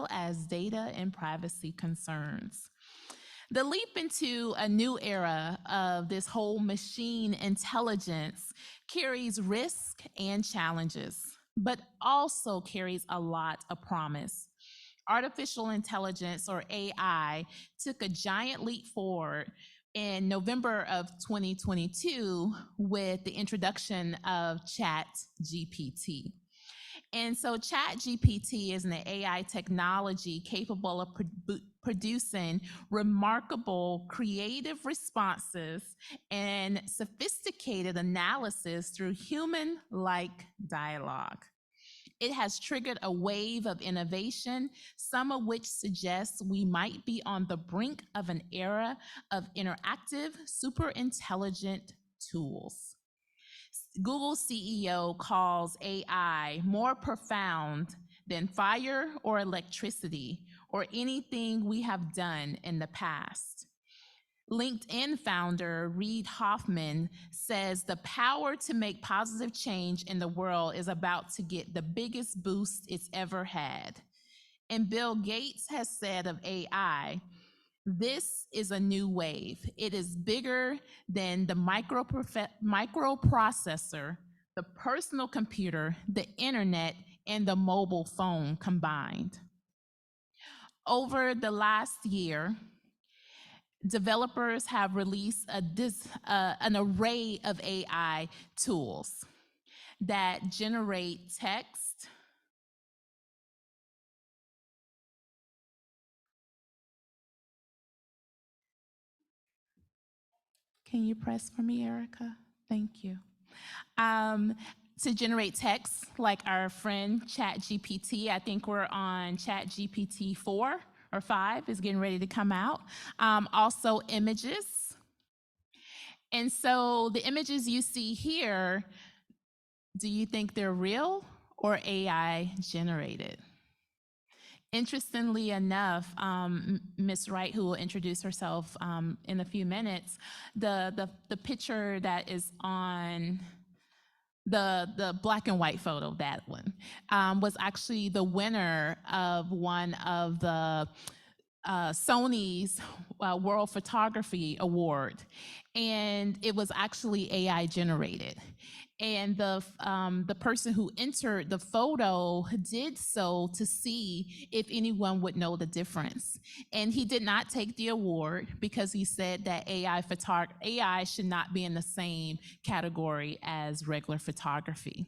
as data and privacy concerns. The leap into a new era of this whole machine intelligence carries risk and challenges, but also carries a lot of promise. Artificial intelligence, or AI, took a giant leap forward in November of 2022 with the introduction of Chat GPT. And so ChatGPT is an AI technology capable of producing remarkable creative responses and sophisticated analysis through human-like dialogue. It has triggered a wave of innovation, some of which suggests we might be on the brink of an era of interactive, super intelligent tools. Google CEO calls AI more profound than fire or electricity or anything we have done in the past. LinkedIn founder Reid Hoffman says the power to make positive change in the world is about to get the biggest boost it's ever had. And Bill Gates has said of AI, this is a new wave. It is bigger than the microprocessor, the personal computer, the internet, and the mobile phone combined. Over the last year, developers have released an array of AI tools that generate text, can you press for me, Erica? Thank you. To generate text, like our friend ChatGPT. I think we're on ChatGPT 4 or 5 is getting ready to come out. Also images. And so the images you see here, do you think they're real or AI generated? Interestingly enough, Ms. Wright, who will introduce herself in a few minutes, the picture that is on the black and white photo, that one, was actually the winner of one of the Sony's World Photography Award, and it was actually AI generated. And the person who entered the photo did so to see if anyone would know the difference. And he did not take the award because he said that AI should not be in the same category as regular photography.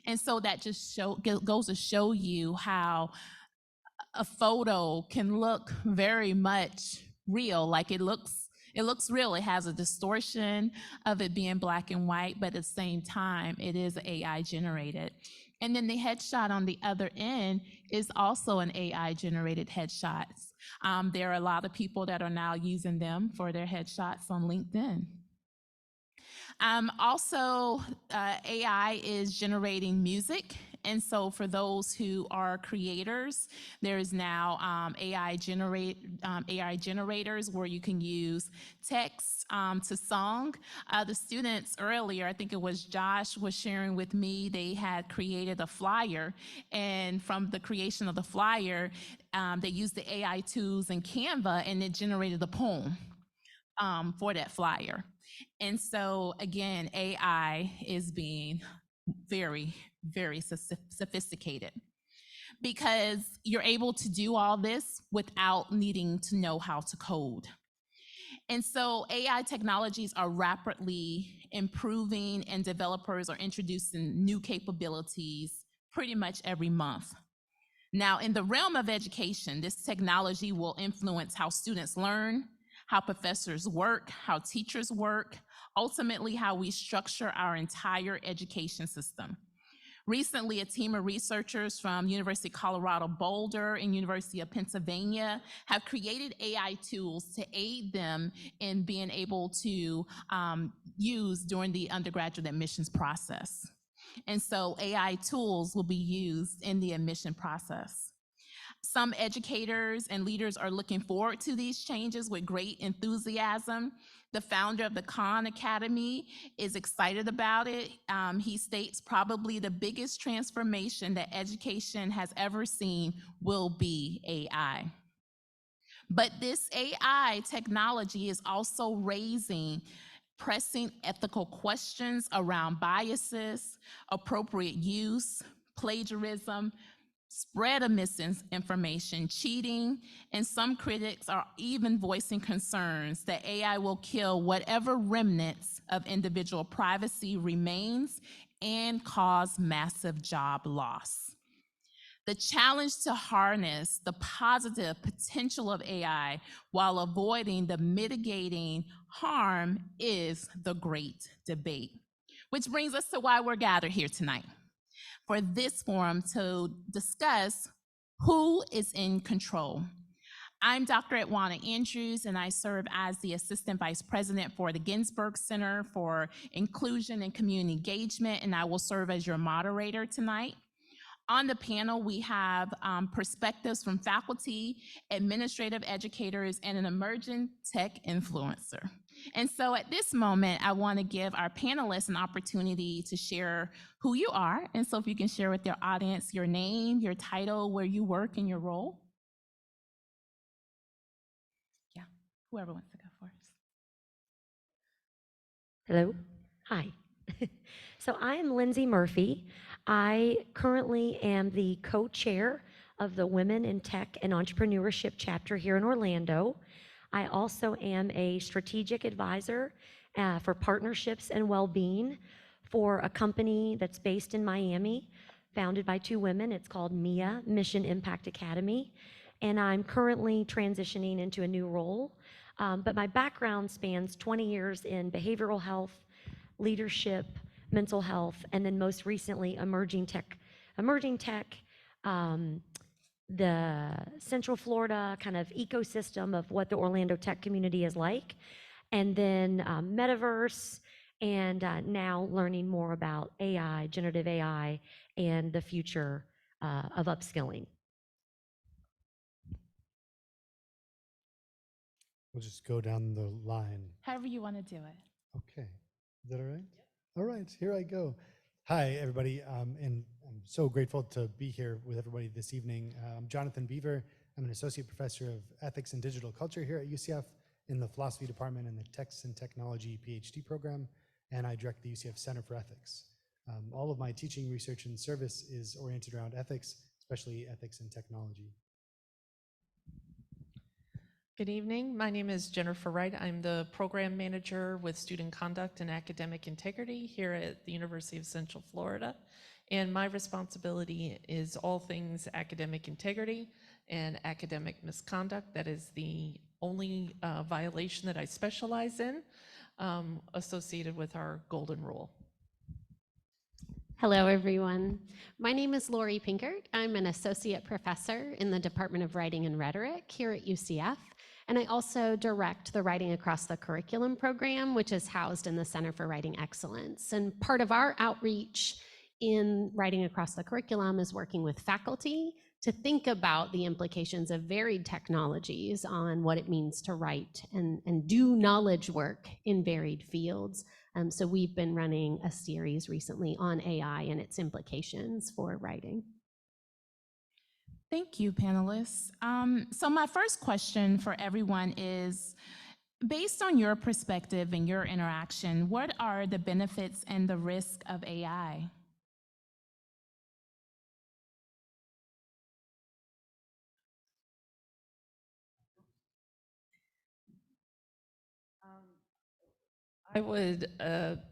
And so that just goes to show you how a photo can look very much real, like it looks real. It has a distortion of it being black and white, but at the same time, it is AI generated. And then the headshot on the other end is also an AI generated headshot. There are a lot of people that are now using them for their headshots on LinkedIn. Also, AI is generating music. And so for those who are creators, there is now AI generators where you can use text to song. The students earlier, I think it was Josh, was sharing with me, they had created a flyer, and from the creation of the flyer, they used the AI tools in Canva, and it generated a poem for that flyer. And so again, AI is being very, very sophisticated because you're able to do all this without needing to know how to code. And so AI technologies are rapidly improving, and developers are introducing new capabilities pretty much every month. Now, in the realm of education, this technology will influence how students learn, how professors work, how teachers work, ultimately how we structure our entire education system. Recently, a team of researchers from University of Colorado Boulder and University of Pennsylvania have created AI tools to aid them in being able to use during the undergraduate admissions process. And so AI tools will be used in the admission process. Some educators and leaders are looking forward to these changes with great enthusiasm. The founder of the Khan Academy is excited about it. He states probably the biggest transformation that education has ever seen will be AI. But this AI technology is also raising pressing ethical questions around biases, appropriate use, plagiarism, spread of misinformation, cheating, and some critics are even voicing concerns that AI will kill whatever remnants of individual privacy remains and cause massive job loss. The challenge to harness the positive potential of AI while avoiding the mitigating harm is the great debate. Which brings us to why we're gathered here tonight for this forum to discuss who is in control. I'm Dr. Edwana Andrews, and I serve as the Assistant Vice President for the Ginsberg Center for Inclusion and Community Engagement, and I will serve as your moderator tonight. On the panel, we have perspectives from faculty, administrative educators, and an emerging tech influencer. And so at this moment, I want to give our panelists an opportunity to share who you are. And so if you can share with your audience your name, your title, where you work, and your role. Yeah, whoever wants to go first. Hello. Hi. So I am Lindsay Murphy. I currently am the co-chair of the Women in Tech and Entrepreneurship chapter here in Orlando. I also am a strategic advisor for partnerships and well-being for a company that's based in Miami, founded by two women. It's called MIA, Mission Impact Academy. And I'm currently transitioning into a new role. But my background spans 20 years in behavioral health, leadership, mental health, and then most recently emerging tech, the Central Florida kind of ecosystem of what the Orlando tech community is like, and then metaverse, and now learning more about AI, generative AI, and the future of upskilling. We'll just go down the line. However you want to do it. Okay. Is that all right? All right, here I go. Hi, everybody, and I'm so grateful to be here with everybody this evening. I'm Jonathan Beaver. I'm an associate professor of ethics and digital culture here at UCF in the philosophy department and the text and technology PhD program, and I direct the UCF Center for Ethics. All of my teaching, research, and service is oriented around ethics, especially ethics and technology. Good evening. My name is Jennifer Wright. I'm the program manager with student conduct and academic integrity here at the University of Central Florida. And my responsibility is all things academic integrity and academic misconduct. That is the only violation that I specialize in associated with our golden rule. Hello, everyone. My name is Lori Pinkert. I'm an associate professor in the Department of Writing and Rhetoric here at UCF. And I also direct the Writing Across the Curriculum program, which is housed in the Center for Writing Excellence. And part of our outreach in Writing Across the Curriculum is working with faculty to think about the implications of varied technologies on what it means to write and do knowledge work in varied fields. So we've been running a series recently on AI and its implications for writing. Thank you, panelists. So my first question for everyone is, based on your perspective and your interaction, what are the benefits and the risk of AI? I would,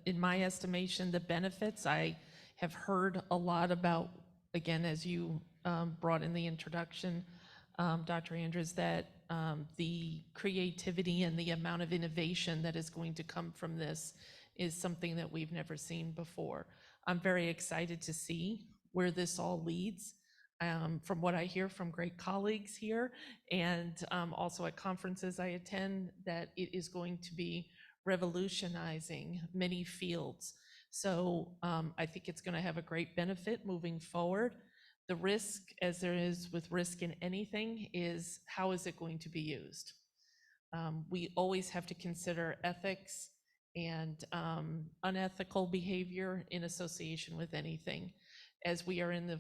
in my estimation, the benefits, I have heard a lot about, again, as you brought in the introduction, Dr. Andrews, that the creativity and the amount of innovation that is going to come from this is something that we've never seen before. I'm very excited to see where this all leads. From what I hear from great colleagues here and also at conferences I attend, that it is going to be revolutionizing many fields. So I think it's going to have a great benefit moving forward. The risk, as there is with risk in anything, is how is it going to be used? We always have to consider ethics and unethical behavior in association with anything. As we are in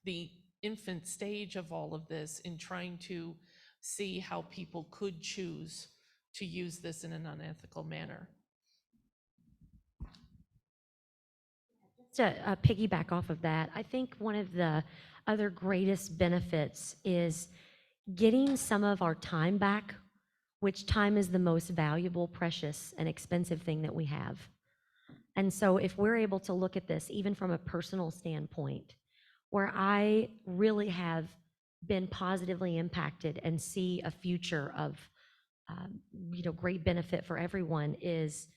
the infant stage of all of this, in trying to see how people could choose to use this in an unethical manner. To piggyback off of that, I think one of the other greatest benefits is getting some of our time back, which time is the most valuable, precious, and expensive thing that we have. And so if we're able to look at this, even from a personal standpoint, where I really have been positively impacted and see a future of great benefit for everyone, is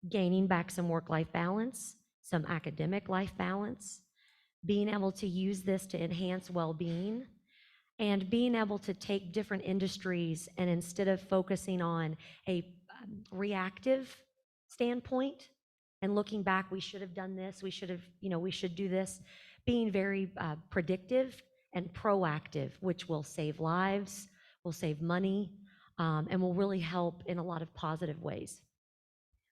gaining back some work-life balance, some academic life balance, being able to use this to enhance well-being, and being able to take different industries and instead of focusing on a reactive standpoint and looking back, we should have done this, we should have, we should do this, being very predictive and proactive, which will save lives, will save money, and will really help in a lot of positive ways.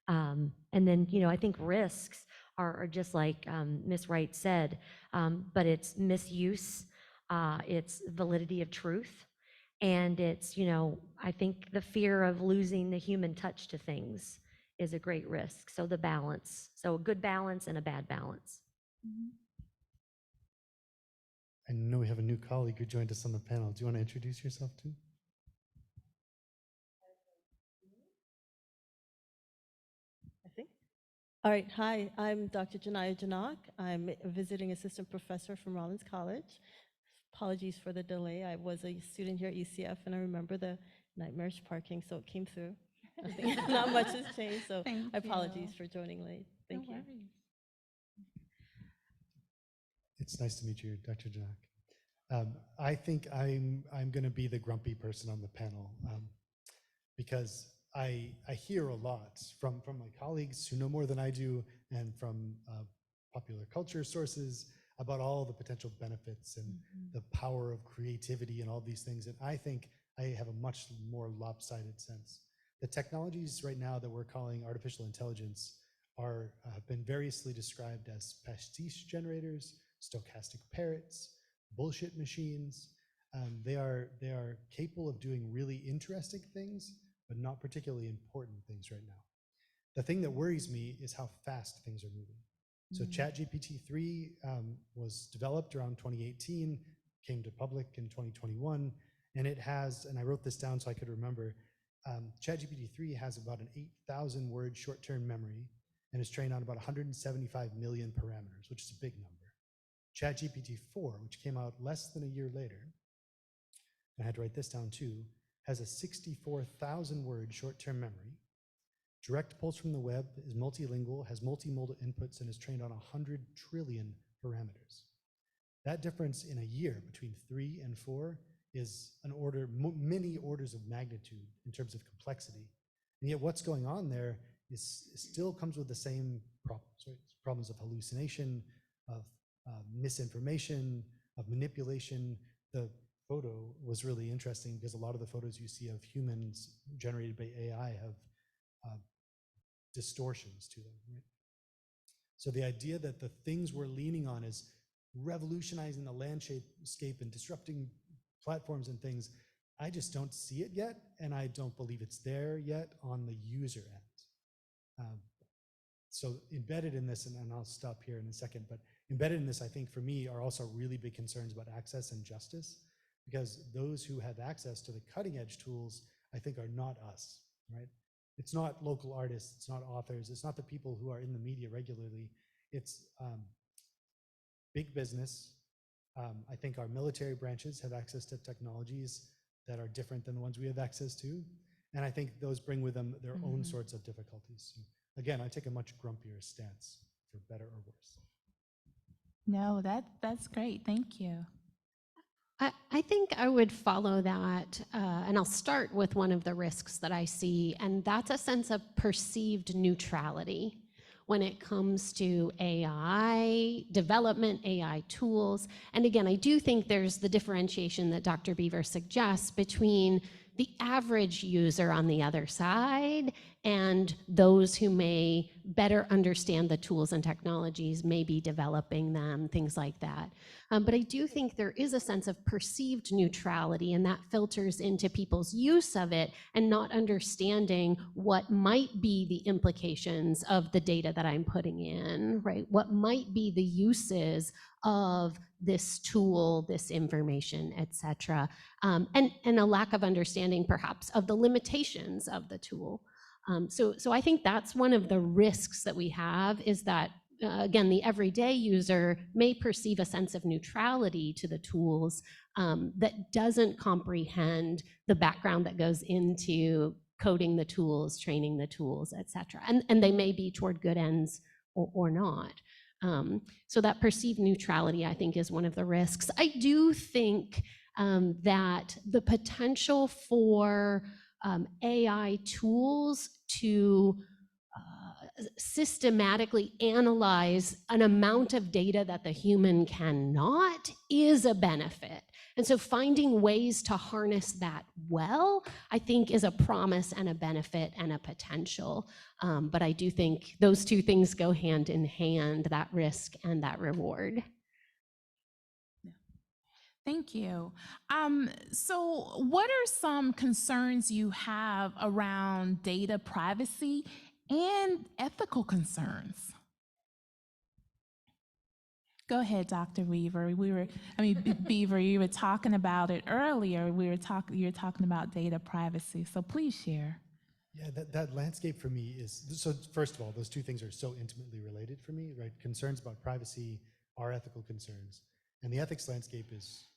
And then, I think risks are just like Ms. Wright said, but it's misuse, it's validity of truth, and it's, I think the fear of losing the human touch to things is a great risk. So the balance, so a good balance and a bad balance. I know we have a new colleague who joined us on the panel. Do you want to introduce yourself too? I think. All right, hi, I'm Dr. Janaya Janak. I'm a visiting assistant professor from Rollins College. Apologies for the delay. I was a student here at UCF and I remember the nightmarish parking, so it came through. I think not much has changed, so apologies for joining late. Thank you. It's nice to meet you, Dr. Janak. I think I'm going to be the grumpy person on the panel because I hear a lot from my colleagues who know more than I do and from popular culture sources about all the potential benefits and the power of creativity and all these things. And I think I have a much more lopsided sense. The technologies right now that we're calling artificial intelligence have been variously described as pastiche generators, stochastic parrots, bullshit machines. They are capable of doing really interesting things, but not particularly important things right now. The thing that worries me is how fast things are moving. So ChatGPT-3 was developed around 2018, came to public in 2021, and it has, and I wrote this down so I could remember, ChatGPT-3 has about an 8,000 word short-term memory and is trained on about 175 million parameters, which is a big number. ChatGPT-4, which came out less than a year later, and I had to write this down too, has a 64,000 word short-term memory. Direct pulse from the web, is multilingual, has multimodal inputs, and is trained on 100 trillion parameters. That difference in a year between 3 and 4 is an order, many orders of magnitude in terms of complexity. And yet what's going on there still comes with the same problems, right? Problems of hallucination, of misinformation, of manipulation. The photo was really interesting because a lot of the photos you see of humans generated by AI have distortions to them, right? So the idea that the things we're leaning on is revolutionizing the landscape and disrupting platforms and things, I just don't see it yet, and I don't believe it's there yet on the user end. So embedded in this, and I'll stop here in a second, but embedded in this, I think for me, are also really big concerns about access and justice, because those who have access to the cutting edge tools, I think are not us, right? It's not local artists, it's not authors, it's not the people who are in the media regularly, it's big business. I think our military branches have access to technologies that are different than the ones we have access to. And I think those bring with them their own sorts of difficulties. So again, I take a much grumpier stance, for better or worse. No, that's great. Thank you. I think I would follow that, and I'll start with one of the risks that I see, and that's a sense of perceived neutrality, when it comes to AI development, AI tools. And again, I do think there's the differentiation that Dr. Beaver suggests between the average user on the other side and those who may better understand the tools and technologies, may be developing them, things like that. But I do think there is a sense of perceived neutrality, and that filters into people's use of it and not understanding what might be the implications of the data that I'm putting in, right? What might be the uses of this tool, this information, et cetera. And a lack of understanding perhaps of the limitations of the tool. So I think that's one of the risks that we have, is that again, the everyday user may perceive a sense of neutrality to the tools that doesn't comprehend the background that goes into coding the tools, training the tools, et cetera. And they may be toward good ends or not. So that perceived neutrality, I think, is one of the risks. I do think that the potential for AI tools to systematically analyze an amount of data that the human cannot is a benefit. And so finding ways to harness that well, I think, is a promise and a benefit and a potential. But I do think those two things go hand in hand, that risk and that reward. Thank you. So what are some concerns you have around data privacy and ethical concerns? Go ahead, Dr. Weaver. Beaver, you were talking about it earlier. You were talking about data privacy. So please share. Yeah, that landscape for me is, so first of all, those two things are so intimately related for me, right? Concerns about privacy are ethical concerns. And the ethics landscape is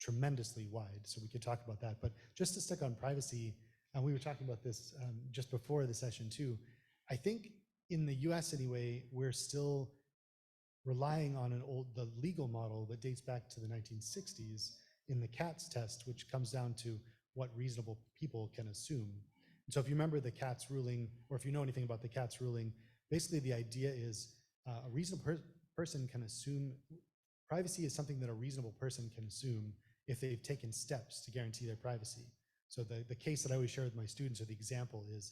tremendously wide, so we could talk about that. But just to stick on privacy, and we were talking about this just before the session too, I think in the US anyway, we're still relying on the legal model that dates back to the 1960s in the Katz test, which comes down to what reasonable people can assume. And so if you remember the Katz ruling, or if you know anything about the Katz ruling, basically the idea is a reasonable person can assume, privacy is something that a reasonable person can assume if they've taken steps to guarantee their privacy. So the case that I always share with my students, or the example is,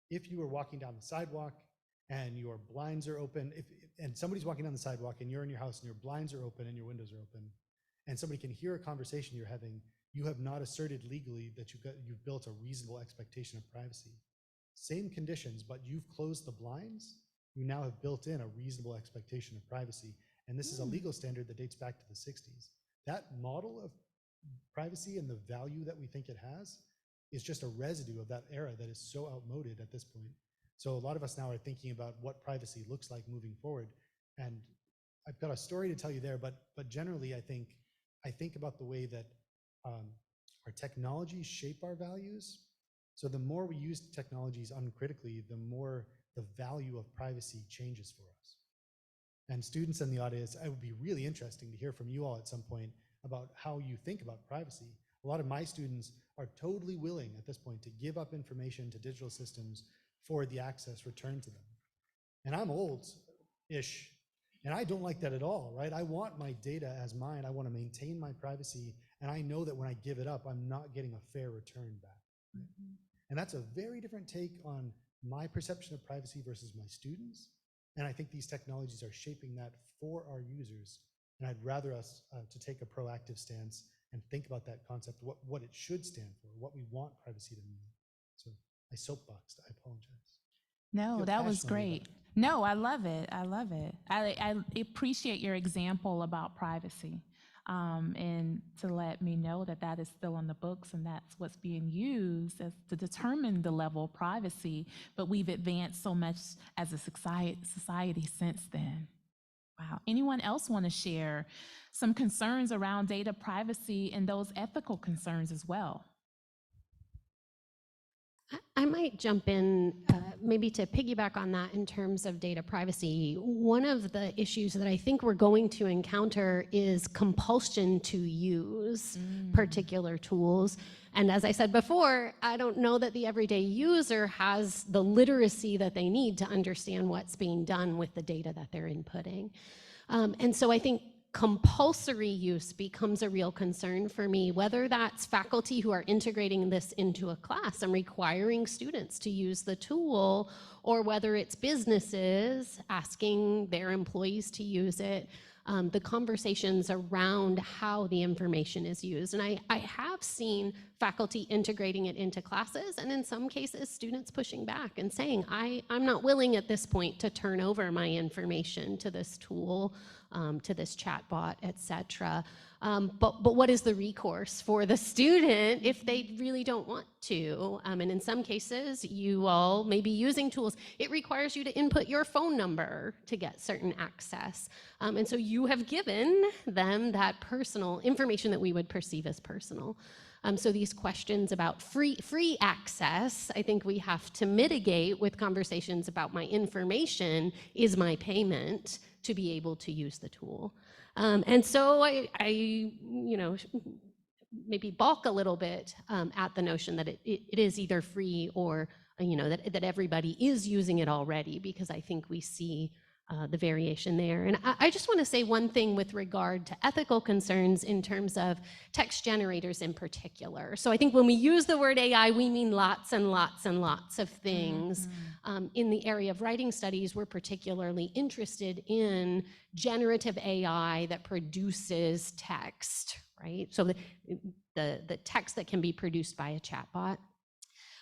if you were walking down the sidewalk and your blinds are open, and somebody's walking down the sidewalk and you're in your house and your blinds are open and your windows are open, and somebody can hear a conversation you're having, you have not asserted legally that you've built a reasonable expectation of privacy. Same conditions, but you've closed the blinds, you now have built in a reasonable expectation of privacy. And this is a legal standard that dates back to the 60s. That model of privacy and the value that we think it has is just a residue of that era that is so outmoded at this point. So a lot of us now are thinking about what privacy looks like moving forward. And I've got a story to tell you there, but generally I think about the way that our technologies shape our values. So the more we use technologies uncritically, the more the value of privacy changes for us. And students in the audience, it would be really interesting to hear from you all at some point about how you think about privacy. A lot of my students are totally willing at this point to give up information to digital systems for the access returned to them. And I'm old-ish, and I don't like that at all, right? I want my data as mine. I want to maintain my privacy, and I know that when I give it up, I'm not getting a fair return back. Right? And that's a very different take on my perception of privacy versus my students. And I think these technologies are shaping that for our users. And I'd rather us to take a proactive stance and think about that concept, what it should stand for, what we want privacy to mean. So I soapboxed, I apologize. No, that was great. No, I love it. I love it. I appreciate your example about privacy, and to let me know that that is still on the books and that's what's being used as to determine the level of privacy. But we've advanced so much as a society since then. Wow. Anyone else want to share some concerns around data privacy and those ethical concerns as well? I might jump in maybe to piggyback on that in terms of data privacy. One of the issues that I think we're going to encounter is compulsion to use particular tools. And as I said before, I don't know that the everyday user has the literacy that they need to understand what's being done with the data that they're inputting. And so I think compulsory use becomes a real concern for me, whether that's faculty who are integrating this into a class and requiring students to use the tool, or whether it's businesses asking their employees to use it. The conversations around how the information is used. And I have seen faculty integrating it into classes, and in some cases, students pushing back and saying, I'm not willing at this point to turn over my information to this tool, to this chatbot, et cetera. But what is the recourse for the student if they really don't want to? And in some cases, you all may be using tools. It requires you to input your phone number to get certain access. And so you have given them that personal information that we would perceive as personal. So these questions about free access, I think we have to mitigate with conversations about my information is my payment to be able to use the tool. And so I maybe balk a little bit at the notion that it is either free or that everybody is using it already, because I think we see the variation there. And I just want to say one thing with regard to ethical concerns in terms of text generators in particular. So I think when we use the word AI, we mean lots and lots and lots of things. In the area of writing studies, we're particularly interested in generative AI that produces text, right? So the text that can be produced by a chatbot.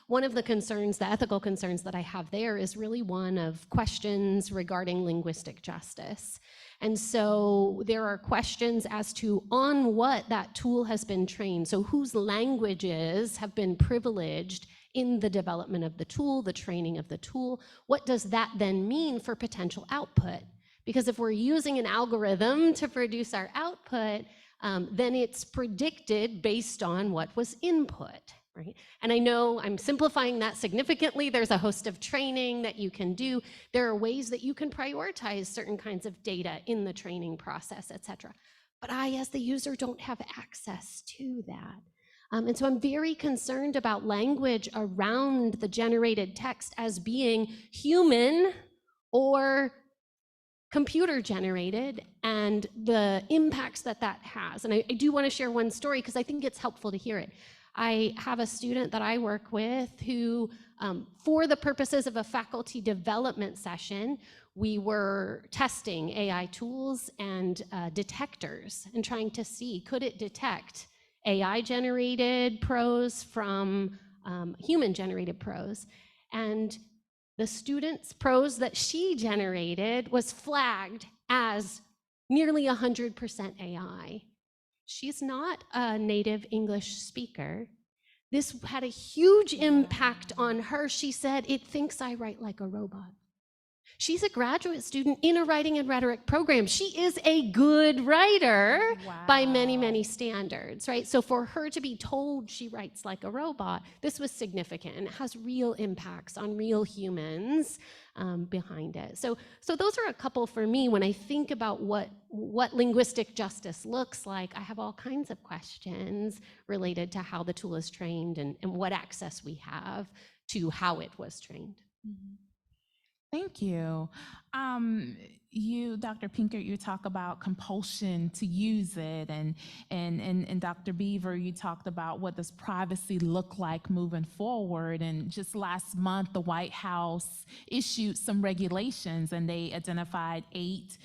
One of the concerns, the ethical concerns that I have there is really one of questions regarding linguistic justice. And so there are questions as to on what that tool has been trained. So whose languages have been privileged in the development of the tool, the training of the tool? What does that then mean for potential output? Because if we're using an algorithm to produce our output, then it's predicted based on what was input. Right? And I know I'm simplifying that significantly. There's a host of training that you can do. There are ways that you can prioritize certain kinds of data in the training process, et cetera. But I, as the user, don't have access to that. And so I'm very concerned about language around the generated text as being human or computer generated and the impacts that that has. And I do want to share one story because I think it's helpful to hear it. I have a student that I work with who, for the purposes of a faculty development session, we were testing AI tools and detectors and trying to see, could it detect AI-generated prose from human-generated prose? And the student's prose that she generated was flagged as nearly 100% AI. She's not a native English speaker. This had a huge impact on her. She said, it thinks I write like a robot. She's a graduate student in a writing and rhetoric program. She is a good writer by many, many standards, right? So for her to be told she writes like a robot, this was significant, and it has real impacts on real humans behind it. So those are a couple for me. When I think about what linguistic justice looks like, I have all kinds of questions related to how the tool is trained and what access we have to how it was trained. Mm-hmm. Thank you. You, Dr. Pinkert, you talk about compulsion to use it, and Dr. Beaver, you talked about what does privacy look like moving forward. And just last month, the White House issued some regulations, and they identified 8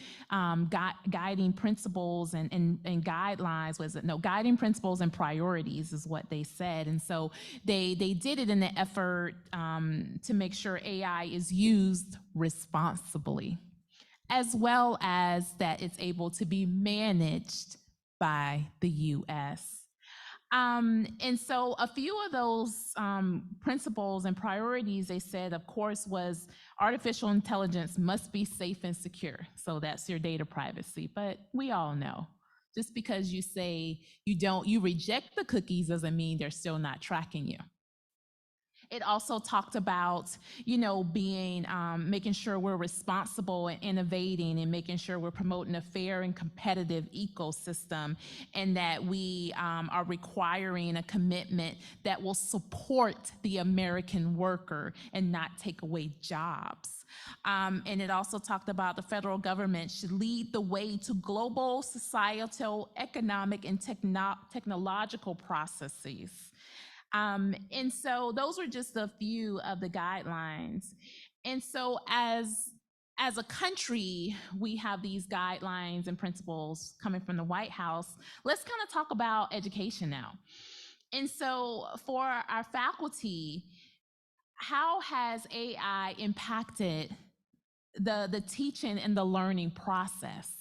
guiding principles and guidelines. Guiding principles and priorities is what they said. And so they did it in the effort to make sure AI is used responsibly, as well as that it's able to be managed by the U.S. And so a few of those principles and priorities, they said, of course, was artificial intelligence must be safe and secure. So that's your data privacy. But we all know, just because you say you reject the cookies doesn't mean they're still not tracking you. It also talked about, being, making sure we're responsible and innovating and making sure we're promoting a fair and competitive ecosystem, and that we are requiring a commitment that will support the American worker and not take away jobs. And it also talked about the federal government should lead the way to global, societal, economic, and technological processes. And so those were just a few of the guidelines. And so as a country, we have these guidelines and principles coming from the White House. Let's kind of talk about education now. And so for our faculty, how has AI impacted the teaching and the learning process?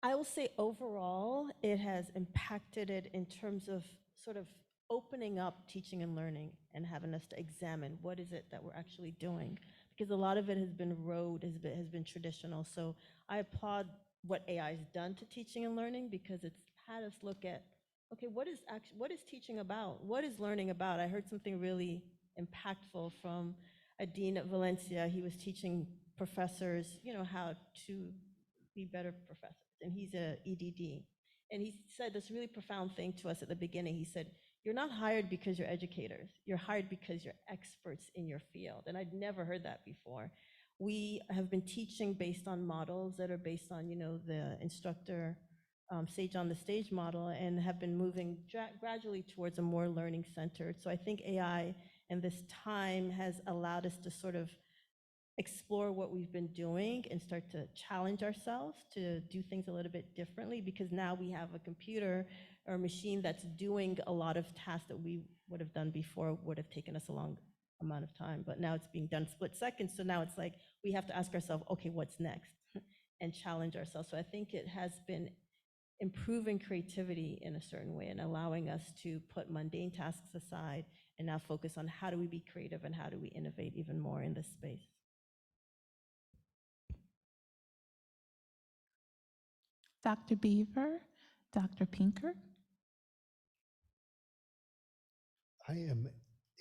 I will say overall, it has impacted it in terms of sort of opening up teaching and learning and having us to examine what is it that we're actually doing. Because a lot of it has been rote, has been traditional. So I applaud what AI has done to teaching and learning, because it's had us look at, okay, what is teaching about? What is learning about? I heard something really impactful from a dean at Valencia. He was teaching professors, how to be better professors, and he's a EDD. And he said this really profound thing to us at the beginning. He said, "You're not hired because you're educators. You're hired because you're experts in your field." And I'd never heard that before. We have been teaching based on models that are based on, the instructor sage on the stage model, and have been moving gradually towards a more learning centered. So I think AI and this time has allowed us to sort of explore what we've been doing and start to challenge ourselves to do things a little bit differently, because now we have a computer or a machine that's doing a lot of tasks that we would have done before, would have taken us a long amount of time, but now it's being done split seconds. So now it's like we have to ask ourselves, okay, what's next? And challenge ourselves. So I think it has been improving creativity in a certain way and allowing us to put mundane tasks aside and now focus on how do we be creative and how do we innovate even more in this space. Dr. Beaver, Dr. Pinker? I am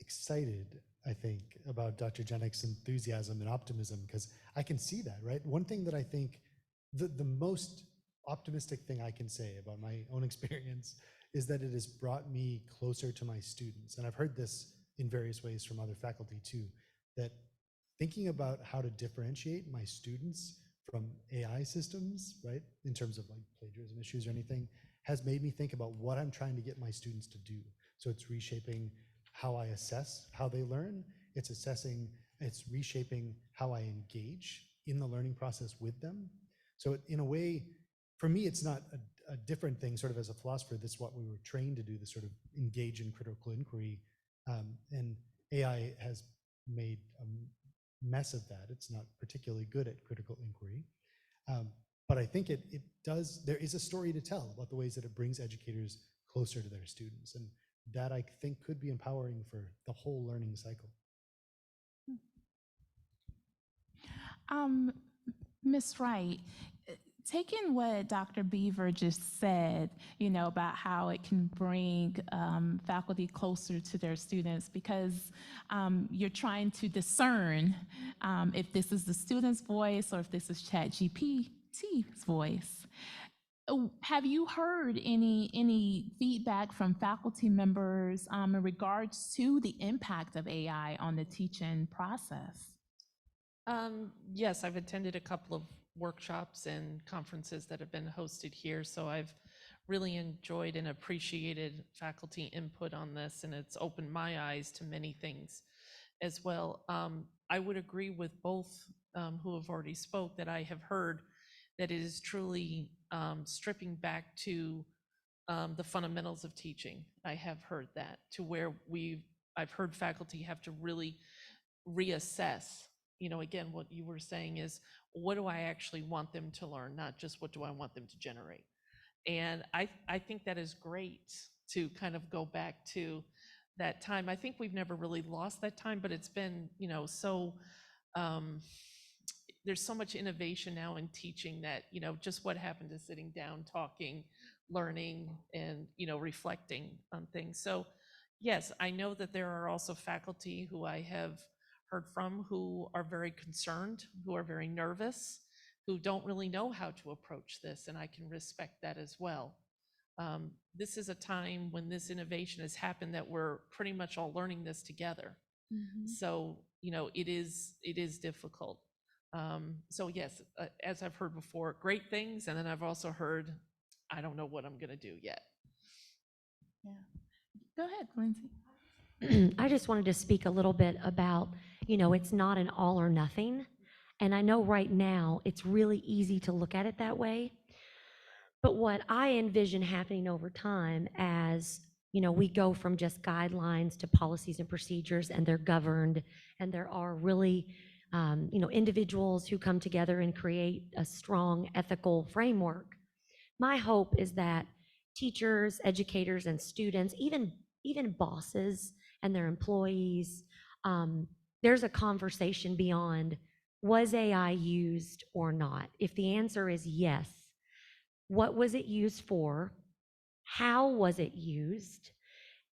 excited, I think, about Dr. Jenick's enthusiasm and optimism, because I can see that, right? One thing that I think the most optimistic thing I can say about my own experience is that it has brought me closer to my students. And I've heard this in various ways from other faculty too, that thinking about how to differentiate my students from AI systems, right, in terms of like plagiarism issues or anything, has made me think about what I'm trying to get my students to do. So it's reshaping how I assess how they learn. It's reshaping how I engage in the learning process with them. So in a way, for me, it's not a different thing. Sort of as a philosopher, that's what we were trained to do, this sort of engage in critical inquiry. And AI has made a mess of that. It's not particularly good at critical inquiry. But I think there is a story to tell about the ways that it brings educators closer to their students. And that, I think, could be empowering for the whole learning cycle. Ms. Wright, taking what Dr. Beaver just said, about how it can bring faculty closer to their students, because you're trying to discern if this is the student's voice or if this is ChatGPT's voice. Have you heard any feedback from faculty members in regards to the impact of AI on the teaching process? Yes, I've attended a couple of workshops and conferences that have been hosted here, so I've really enjoyed and appreciated faculty input on this, and it's opened my eyes to many things as well. I would agree with both who have already spoke, that I have heard that it is truly stripping back to the fundamentals of teaching. I have heard that, to where I've heard faculty have to really reassess. Again, what you were saying is, what do I actually want them to learn, not just what do I want them to generate. And I think that is great to kind of go back to that time. I think we've never really lost that time, but it's been, so there's so much innovation now in teaching that, just what happened to sitting down, talking, learning, and, reflecting on things. So yes, I know that there are also faculty who I have heard from who are very concerned, who are very nervous, who don't really know how to approach this, and I can respect that as well. This is a time when this innovation has happened that we're pretty much all learning this together. So, it is difficult. So yes, as I've heard before, great things, and then I've also heard, I don't know what I'm gonna do yet. Yeah. Go ahead, Lindsay. I just wanted to speak a little bit about, it's not an all or nothing. And I know right now it's really easy to look at it that way. But what I envision happening over time as, we go from just guidelines to policies and procedures, and they're governed, and there are really, individuals who come together and create a strong ethical framework. My hope is that teachers, educators, and students, even bosses and their employees, there's a conversation beyond, was AI used or not? If the answer is yes, what was it used for? How was it used?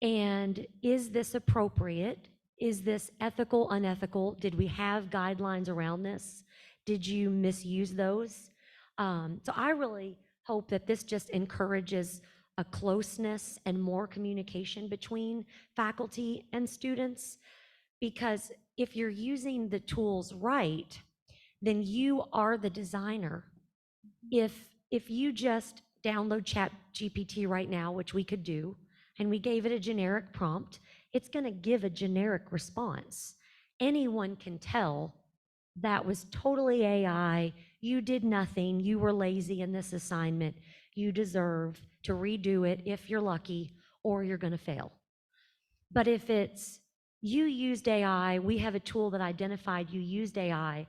And is this appropriate? Is this ethical, unethical? Did we have guidelines around this? Did you misuse those? So I really hope that this just encourages a closeness and more communication between faculty and students, because if you're using the tools right, then you are the designer. If you just download ChatGPT right now, which we could do, and we gave it a generic prompt, it's going to give a generic response. Anyone can tell that was totally AI. You did nothing. You were lazy in this assignment. You deserve to redo it if you're lucky, or you're going to fail. But if it's you used AI, we have a tool that identified you used AI,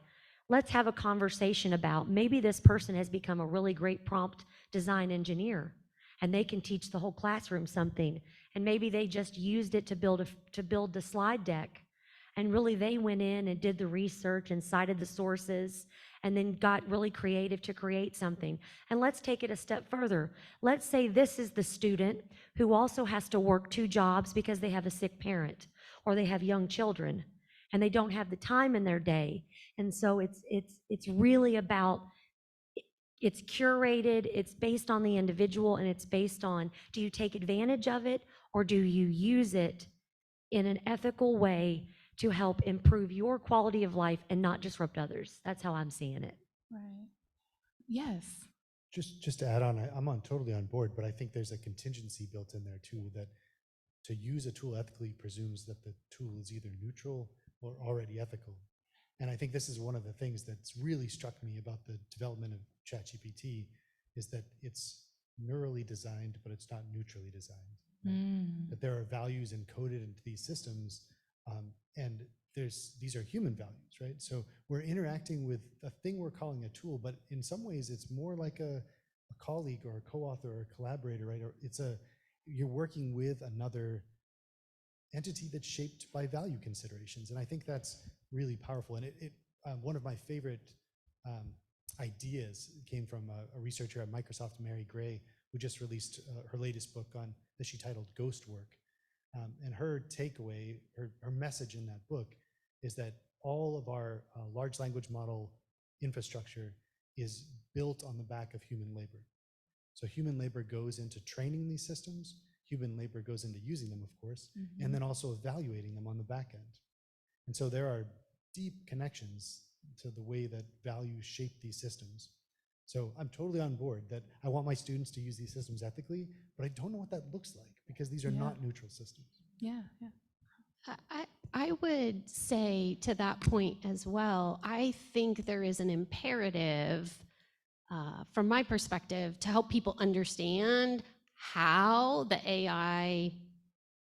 let's have a conversation about maybe this person has become a really great prompt design engineer, and they can teach the whole classroom something. And maybe they just used it to build the slide deck. And really they went in and did the research and cited the sources and then got really creative to create something. And let's take it a step further. Let's say this is the student who also has to work 2 jobs because they have a sick parent or they have young children and they don't have the time in their day. And so it's really about, it's curated, it's based on the individual, and it's based on, do you take advantage of it or do you use it in an ethical way to help improve your quality of life and not disrupt others? That's how I'm seeing it. Right. Yes. Just to add on, I'm totally on board, but I think there's a contingency built in there too, that to use a tool ethically presumes that the tool is either neutral or already ethical. And I think this is one of the things that's really struck me about the development of ChatGPT, is that it's neurally designed, but it's not neutrally designed. Right? That there are values encoded into these systems, and these are human values, right? So we're interacting with a thing we're calling a tool, but in some ways it's more like a colleague or a co-author or a collaborator, right? Or you're working with another entity that's shaped by value considerations. And I think that's really powerful. And one of my favorite ideas came from a researcher at Microsoft, Mary Gray, who just released her latest book that she titled Ghost Work. And her takeaway, her message in that book is that all of our large language model infrastructure is built on the back of human labor. So human labor goes into training these systems, human labor goes into using them, of course, and then also evaluating them on the back end. And so there are deep connections to the way that values shape these systems. So I'm totally on board that I want my students to use these systems ethically, but I don't know what that looks like because these are not neutral systems. Yeah. I would say to that point as well, I think there is an imperative from my perspective to help people understand how the AI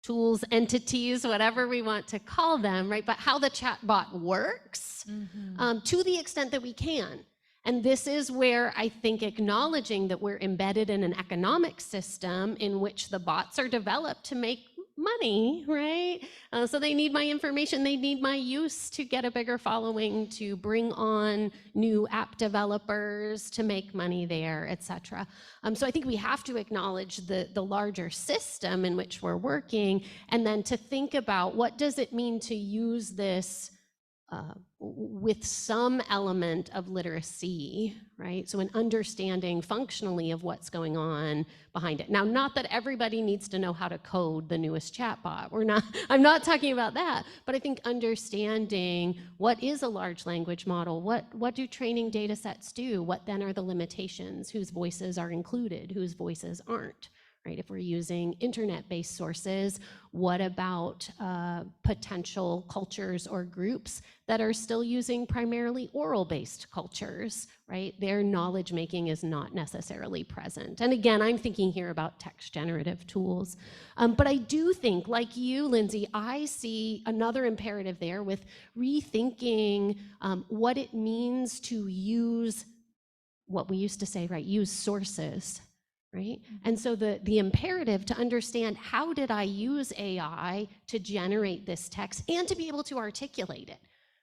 tools, entities, whatever we want to call them, right? But how the chatbot works to the extent that we can. And this is where I think acknowledging that we're embedded in an economic system in which the bots are developed to make money, right? So they need my information, they need my use to get a bigger following, to bring on new app developers, to make money there, et cetera. So I think we have to acknowledge the larger system in which we're working, and then to think about what does it mean to use this with some element of literacy, right? So an understanding functionally of what's going on behind it. Now, not that everybody needs to know how to code the newest chatbot. I'm not talking about that, but I think understanding what is a large language model, what do training data sets do, what then are the limitations, whose voices are included, whose voices aren't. Right? If we're using internet-based sources, what about potential cultures or groups that are still using primarily oral-based cultures, right? Their knowledge making is not necessarily present. And again, I'm thinking here about text generative tools. But I do think, like you, Lindsay, I see another imperative there with rethinking what it means to use what we used to say, right? Use sources. Right? And so the imperative to understand how did I use AI to generate this text and to be able to articulate it,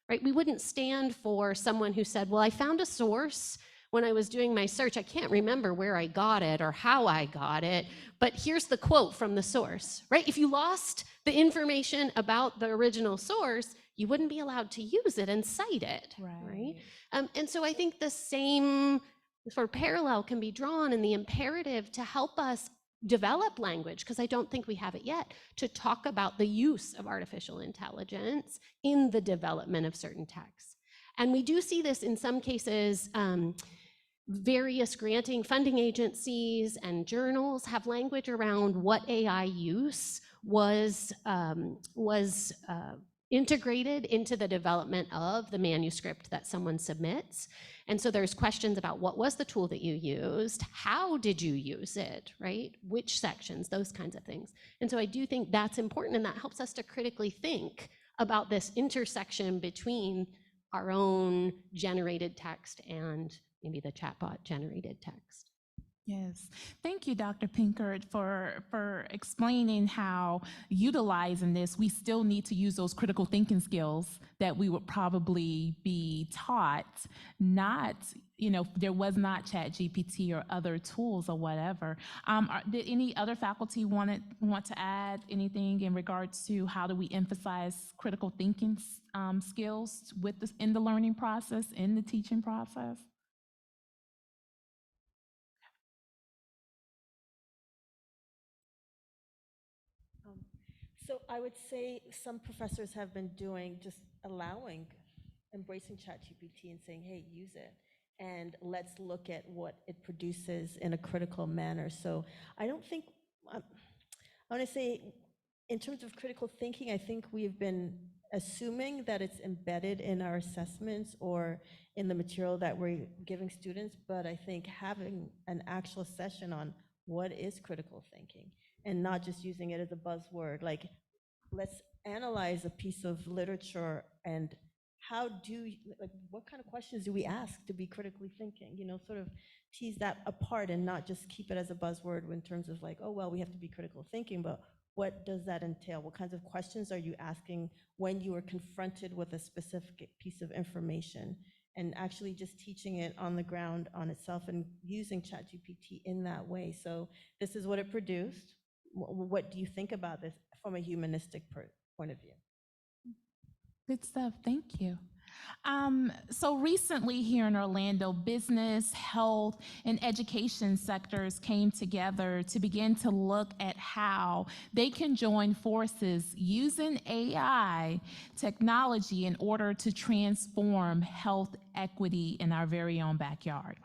right? We wouldn't stand for someone who said, well, I found a source when I was doing my search. I can't remember where I got it or how I got it, but here's the quote from the source, right? If you lost the information about the original source, you wouldn't be allowed to use it and cite it, right? And so I think the same sort of parallel can be drawn in the imperative to help us develop language, because I don't think we have it yet, to talk about the use of artificial intelligence in the development of certain texts. And we do see this in some cases. Various granting funding agencies and journals have language around what AI use was integrated into the development of the manuscript that someone submits. And so there's questions about what was the tool that you used, how did you use it, right? Which sections, those kinds of things. And so I do think that's important, and that helps us to critically think about this intersection between our own generated text and maybe the chatbot generated text. Yes. Thank you, Dr. Pinkert, for explaining how utilizing this, we still need to use those critical thinking skills that we would probably be taught, not, there was not ChatGPT or other tools or whatever. Did any other faculty want to add anything in regards to how do we emphasize critical thinking skills with this in the learning process, in the teaching process? So I would say some professors have been doing, just embracing ChatGPT and saying, hey, use it, and let's look at what it produces in a critical manner. So I don't think, I want to say, in terms of critical thinking, I think we've been assuming that it's embedded in our assessments or in the material that we're giving students, but I think having an actual session on what is critical thinking and not just using it as a buzzword, like let's analyze a piece of literature and what kind of questions do we ask to be critically thinking, sort of tease that apart and not just keep it as a buzzword in terms of like, oh, well, we have to be critical thinking, but what does that entail? What kinds of questions are you asking when you are confronted with a specific piece of information? And actually just teaching it on the ground on itself and using ChatGPT in that way. So this is what it produced. What do you think about this from a humanistic point of view? Good stuff. Thank you. So recently here in Orlando, business, health, and education sectors came together to begin to look at how they can join forces using AI technology in order to transform health equity in our very own backyard.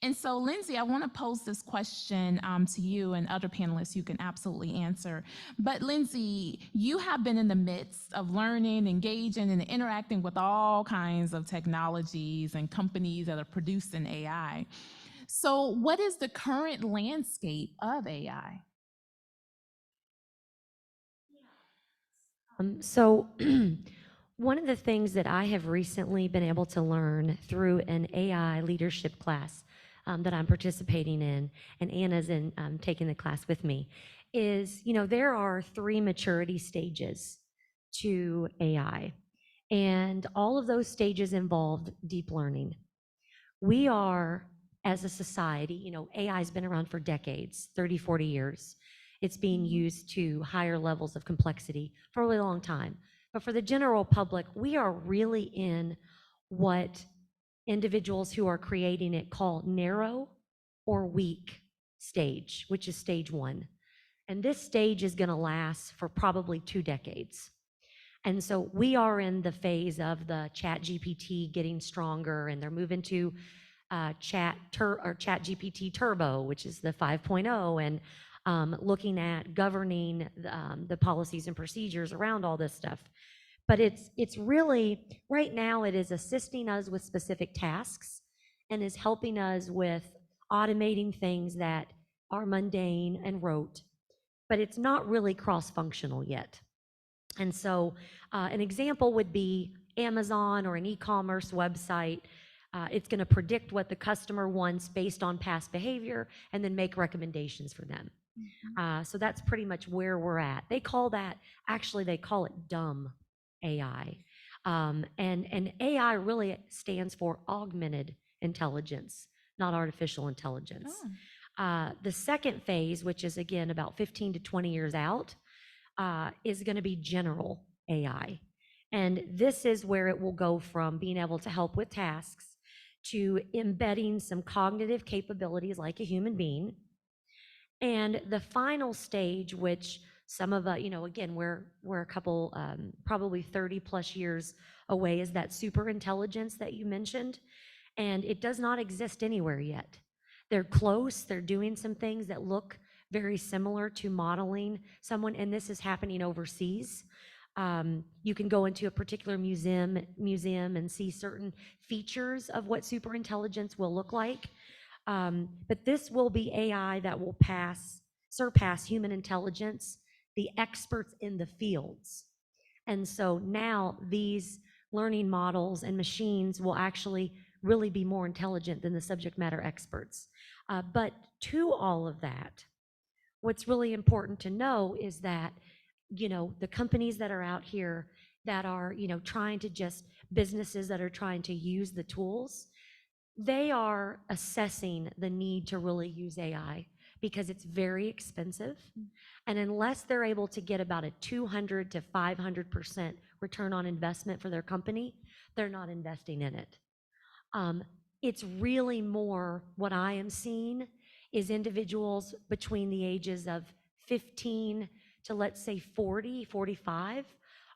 And so, Lindsay, I want to pose this question to you and other panelists. You can absolutely answer. But Lindsay, you have been in the midst of learning, engaging, and interacting with all kinds of technologies and companies that are producing AI. So what is the current landscape of AI? So one of the things that I have recently been able to learn through an AI leadership class that I'm participating in, and Anna's taking the class with me, is, there are 3 maturity stages to AI, and all of those stages involved deep learning. We are, as a society, AI has been around for decades, 30, 40 years. It's being used to higher levels of complexity for a really long time. But for the general public, we are really in what individuals who are creating it call narrow or weak stage, which is stage 1. And this stage is going to last for probably 2 decades. And so we are in the phase of the chat GPT getting stronger, and they're moving to chat GPT Turbo, which is the 5.0, and looking at governing the policies and procedures around all this stuff. But it's really, right now, it is assisting us with specific tasks and is helping us with automating things that are mundane and rote, but it's not really cross-functional yet. And so an example would be Amazon or an e-commerce website. It's going to predict what the customer wants based on past behavior and then make recommendations for them. So that's pretty much where we're at. They call it dumb AI. And AI really stands for augmented intelligence, not artificial intelligence. The second phase, which is again about 15 to 20 years out, is going to be general AI. And this is where it will go from being able to help with tasks to embedding some cognitive capabilities like a human being. And the final stage, which some of again, we're a couple, probably 30 plus years away, is that super intelligence that you mentioned. And it does not exist anywhere yet. They're close. They're doing some things that look very similar to modeling someone, and this is happening overseas. You can go into a particular museum and see certain features of what superintelligence will look like. But this will be AI that will surpass human intelligence, the experts in the fields. And so now these learning models and machines will actually really be more intelligent than the subject matter experts. But to all of that, what's really important to know is that, the companies that are out here that are, businesses that are trying to use the tools, they are assessing the need to really use AI because it's very expensive. And unless they're able to get about a 200 to 500% return on investment for their company, they're not investing in it. It's really more what I am seeing is individuals between the ages of 15 to, let's say, 40, 45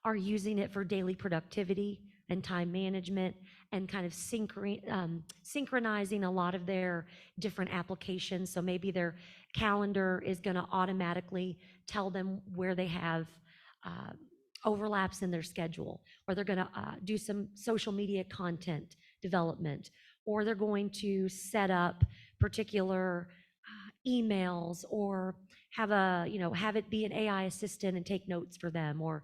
are using it for daily productivity and time management and kind of synchronizing a lot of their different applications. So maybe their calendar is going to automatically tell them where they have overlaps in their schedule, or they're going to do some social media content development, or they're going to set up particular emails, or have it be an AI assistant and take notes for them, or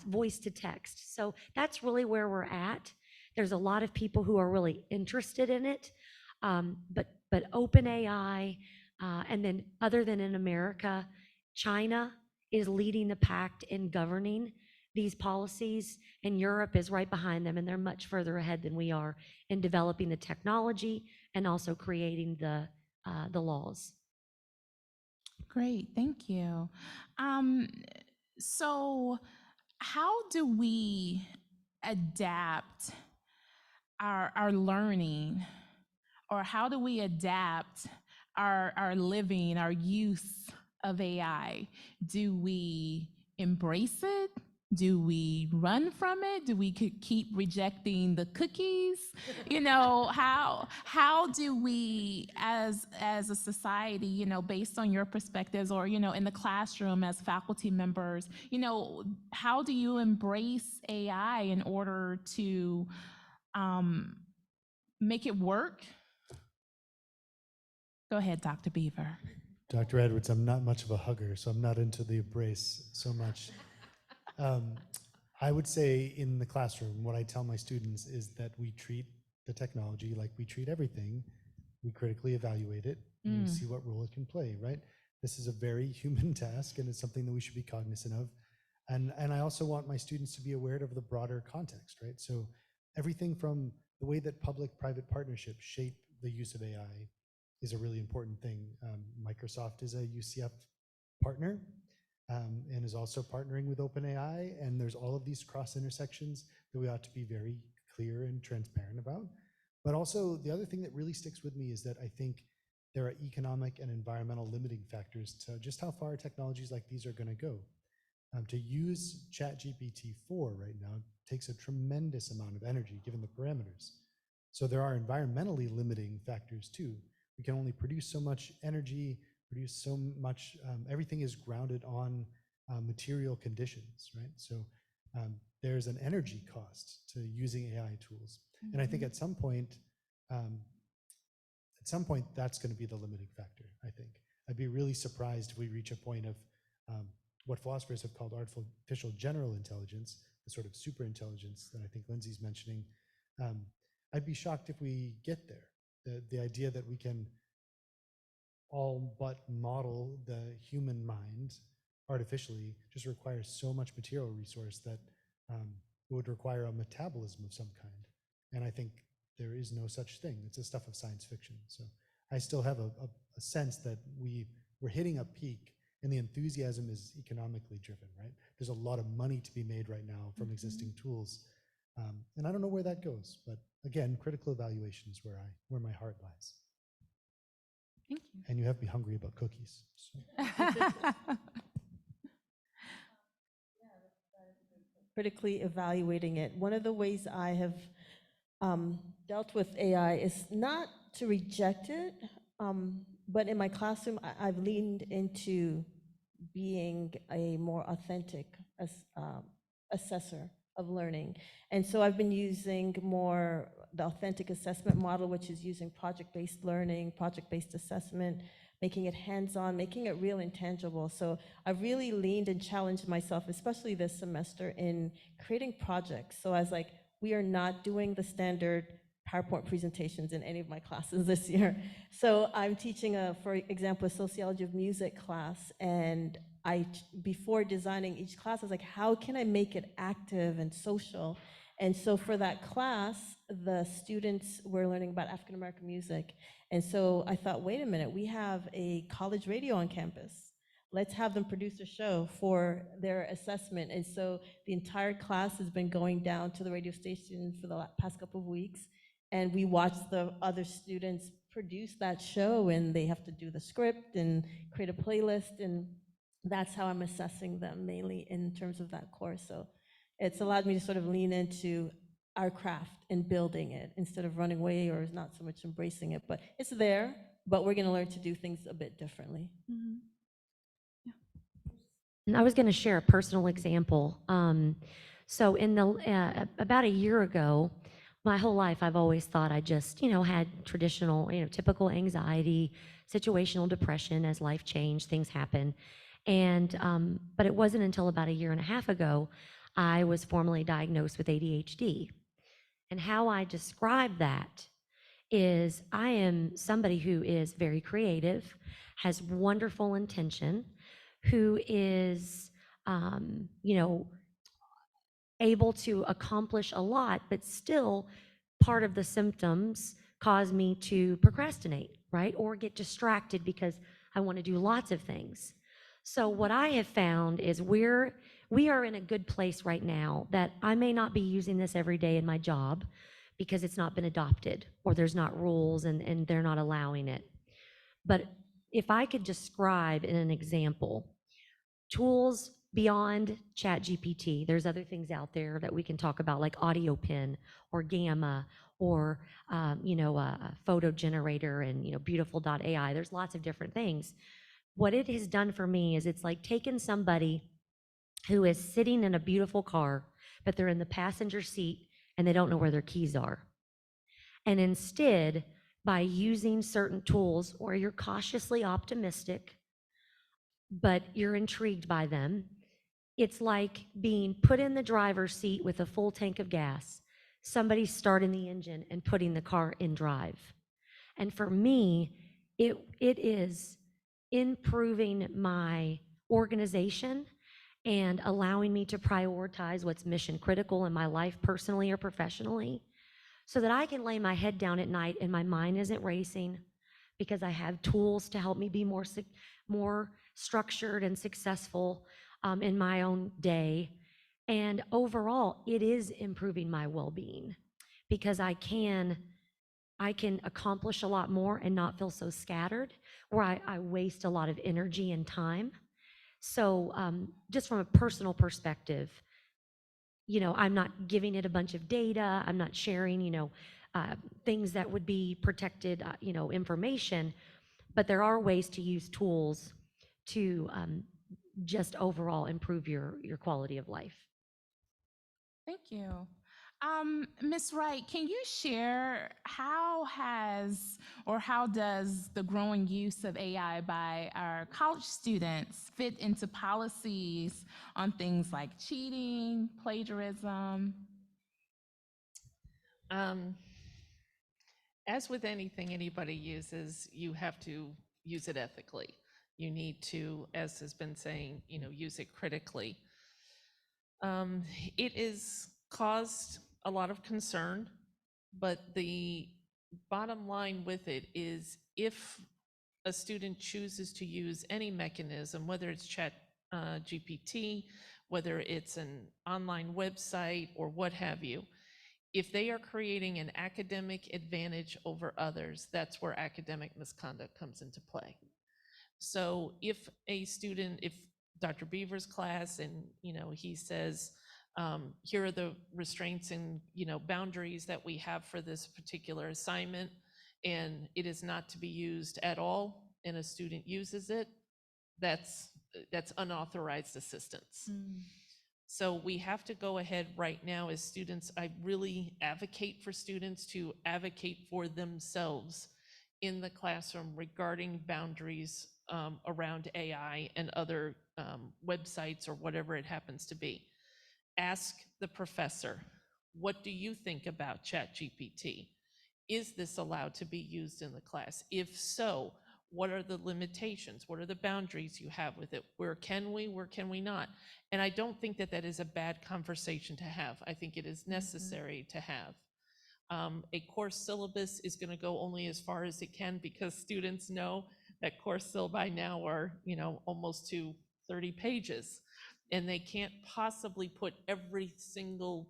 voice to text. So that's really where we're at. There's a lot of people who are really interested in it, but OpenAI, and then other than in America, China is leading the pack in governing these policies, and Europe is right behind them, and they're much further ahead than we are in developing the technology and also creating the laws. Great, thank you. So, how do we adapt our learning, or how do we adapt our living, our use of AI? Do we embrace it? Do we run from it? Do we keep rejecting the cookies? How do we, as a society, based on your perspectives, or in the classroom as faculty members, how do you embrace AI in order to make it work? Go ahead, Dr. Beaver. Dr. Edwards, I'm not much of a hugger, so I'm not into the embrace so much. I would say in the classroom, what I tell my students is that we treat the technology like we treat everything. We critically evaluate it, and we see what role it can play, right? This is a very human task, and it's something that we should be cognizant of. And I also want my students to be aware of the broader context, right? So everything from the way that public-private partnerships shape the use of AI is a really important thing. Microsoft is a UCF partner, and is also partnering with OpenAI, and there's all of these cross intersections that we ought to be very clear and transparent about. But also, the other thing that really sticks with me is that I think there are economic and environmental limiting factors to just how far technologies like these are going to go. To use ChatGPT-4 right now takes a tremendous amount of energy given the parameters. So there are environmentally limiting factors too. We can only produce so much energy, produce so much, everything is grounded on material conditions, right? So there's an energy cost to using AI tools. And I think at some point that's going to be the limiting factor, I think. I'd be really surprised if we reach a point of what philosophers have called artificial general intelligence, the sort of super intelligence that I think Lindsay's mentioning. I'd be shocked if we get there. The idea that we can all but model the human mind artificially just requires so much material resource that it would require a metabolism of some kind. And I think there is no such thing. It's the stuff of science fiction. So I still have a sense that we're hitting a peak, and the enthusiasm is economically driven, right? There's a lot of money to be made right now from existing tools. And I don't know where that goes, but again, critical evaluation is where my heart lies. Thank you. And you have me hungry about cookies. So. Critically evaluating it. One of the ways I have dealt with AI is not to reject it, but in my classroom, I've leaned into being a more authentic assessor of learning. And so I've been using more the authentic assessment model, which is using project-based learning, project-based assessment, making it hands-on, making it real and tangible. So I've really leaned and challenged myself, especially this semester, in creating projects. So I was like, we are not doing the standard PowerPoint presentations in any of my classes this year. So I'm teaching, for example, a sociology of music class, and before designing each class, I was like, how can I make it active and social? And so for that class, the students were learning about African American music. And so I thought, wait a minute, we have a college radio on campus. Let's have them produce a show for their assessment. And so the entire class has been going down to the radio station for the past couple of weeks. And we watched the other students produce that show, and they have to do the script and create a playlist. And that's how I'm assessing them mainly in terms of that course. So it's allowed me to sort of lean into our craft and building it instead of running away or not so much embracing it. But it's there, but we're going to learn to do things a bit differently. Mm-hmm. And I was going to share a personal example. So in the about a year ago, my whole life I've always thought I just, had traditional, typical anxiety, situational depression. As life changed, things happen. And but it wasn't until about a year and a half ago I was formally diagnosed with ADHD. And how I describe that is I am somebody who is very creative, has wonderful intention, who is, able to accomplish a lot, but still part of the symptoms cause me to procrastinate, right? Or get distracted because I want to do lots of things. So what I have found is we are in a good place right now that I may not be using this every day in my job because it's not been adopted or there's not rules and they're not allowing it. But if I could describe in an example, tools beyond ChatGPT, there's other things out there that we can talk about, like Audio Pen or Gamma or a photo generator and Beautiful.ai. There's lots of different things. What it has done for me is it's like taken somebody who is sitting in a beautiful car, but they're in the passenger seat and they don't know where their keys are. And instead, by using certain tools, or you're cautiously optimistic, but you're intrigued by them, it's like being put in the driver's seat with a full tank of gas, somebody starting the engine and putting the car in drive. And for me, it improving my organization and allowing me to prioritize what's mission critical in my life, personally or professionally, so that I can lay my head down at night and my mind isn't racing, because I have tools to help me be more structured and successful in my own day. And overall, it is improving my well-being, because I can accomplish a lot more and not feel so scattered, where I waste a lot of energy and time. So just from a personal perspective, I'm not giving it a bunch of data. I'm not sharing, things that would be protected, information. But there are ways to use tools to just overall improve your quality of life. Thank you. Ms. Wright, can you share how does the growing use of AI by our college students fit into policies on things like cheating, plagiarism? As with anything anybody uses, you have to use it ethically. You need to, as has been saying, use it critically. It has caused a lot of concern, but the bottom line with it is, if a student chooses to use any mechanism, whether it's Chat GPT, whether it's an online website or what have you, if they are creating an academic advantage over others, that's where academic misconduct comes into play. So if Dr. Beaver's class, and he says, here are the restraints and boundaries that we have for this particular assignment, and it is not to be used at all, and a student uses it, that's unauthorized assistance. So we have to go ahead right now as students. I really advocate for students to advocate for themselves in the classroom regarding boundaries around AI and other websites or whatever it happens to be. Ask the professor, what do you think about ChatGPT? Is this allowed to be used in the class? If so, what are the limitations? What are the boundaries you have with it? Where can we not? And I don't think that that is a bad conversation to have. I think it is necessary to have. A course syllabus is going to go only as far as it can, because students know that course syllabi now are, almost to 30 pages, and they can't possibly put every single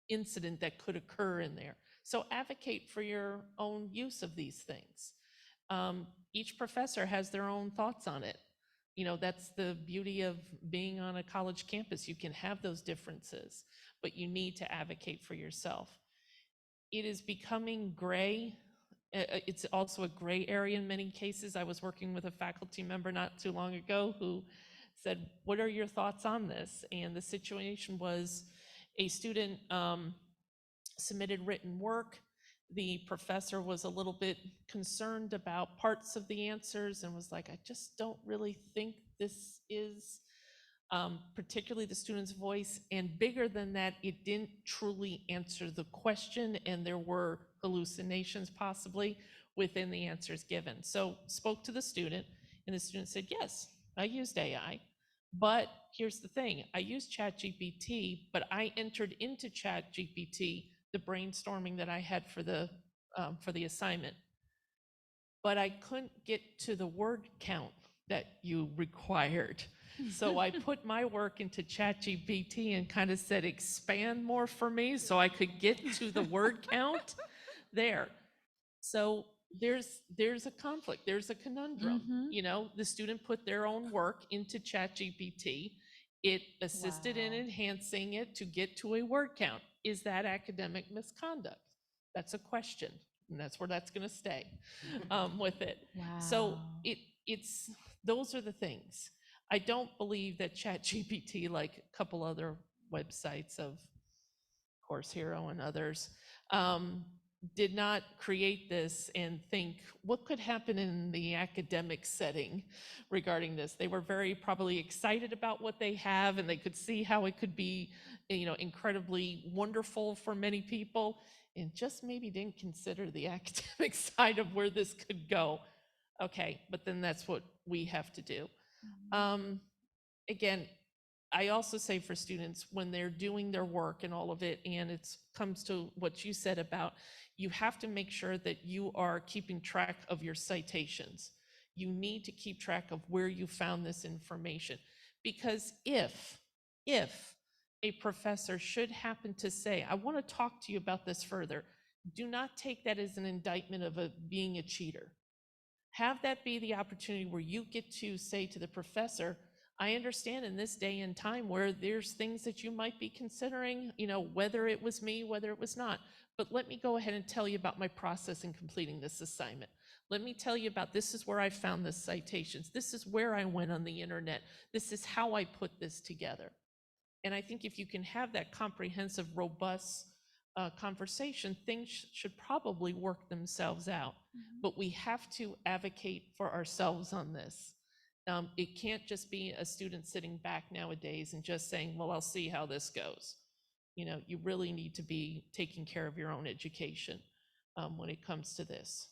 incident that could occur in there. So advocate for your own use of these things. Each professor has their own thoughts on it. That's the beauty of being on a college campus. You can have those differences, but you need to advocate for yourself. It is becoming gray. It's also a gray area in many cases. I was working with a faculty member not too long ago who said, what are your thoughts on this? And the situation was, a student submitted written work. The professor was a little bit concerned about parts of the answers and was like, I just don't really think this is particularly the student's voice. And bigger than that, it didn't truly answer the question, and there were hallucinations possibly within the answers given. So spoke to the student, and the student said, yes, I used AI. But here's the thing, I used ChatGPT, but I entered into ChatGPT the brainstorming that I had for the assignment. But I couldn't get to the word count that you required. So I put my work into ChatGPT and kind of said, expand more for me so I could get to the word count there. So there's a conflict, there's a conundrum. The student put their own work into ChatGPT. It assisted in enhancing it to get to a word count. Is that academic misconduct? That's a question, and that's where that's going to stay with it. So it's those are the things. I don't believe that ChatGPT, like a couple other websites of Course Hero and others, did not create this and think, what could happen in the academic setting regarding this? They were very probably excited about what they have, and they could see how it could be, incredibly wonderful for many people, and just maybe didn't consider the academic side of where this could go. Okay, but then that's what we have to do. Again, I also say for students, when they're doing their work and all of it, and it comes to what you said about, you have to make sure that you are keeping track of your citations. You need to keep track of where you found this information. Because if a professor should happen to say, I want to talk to you about this further, do not take that as an indictment of being a cheater. Have that be the opportunity where you get to say to the professor, I understand in this day and time where there's things that you might be considering, whether it was me, whether it was not, but let me go ahead and tell you about my process in completing this assignment. Let me tell you about, this is where I found the citations. This is where I went on the internet. This is how I put this together. And I think if you can have that comprehensive, robust conversation, things should probably work themselves out. But we have to advocate for ourselves on this. It can't just be a student sitting back nowadays and just saying, well, I'll see how this goes. You really need to be taking care of your own education when it comes to this.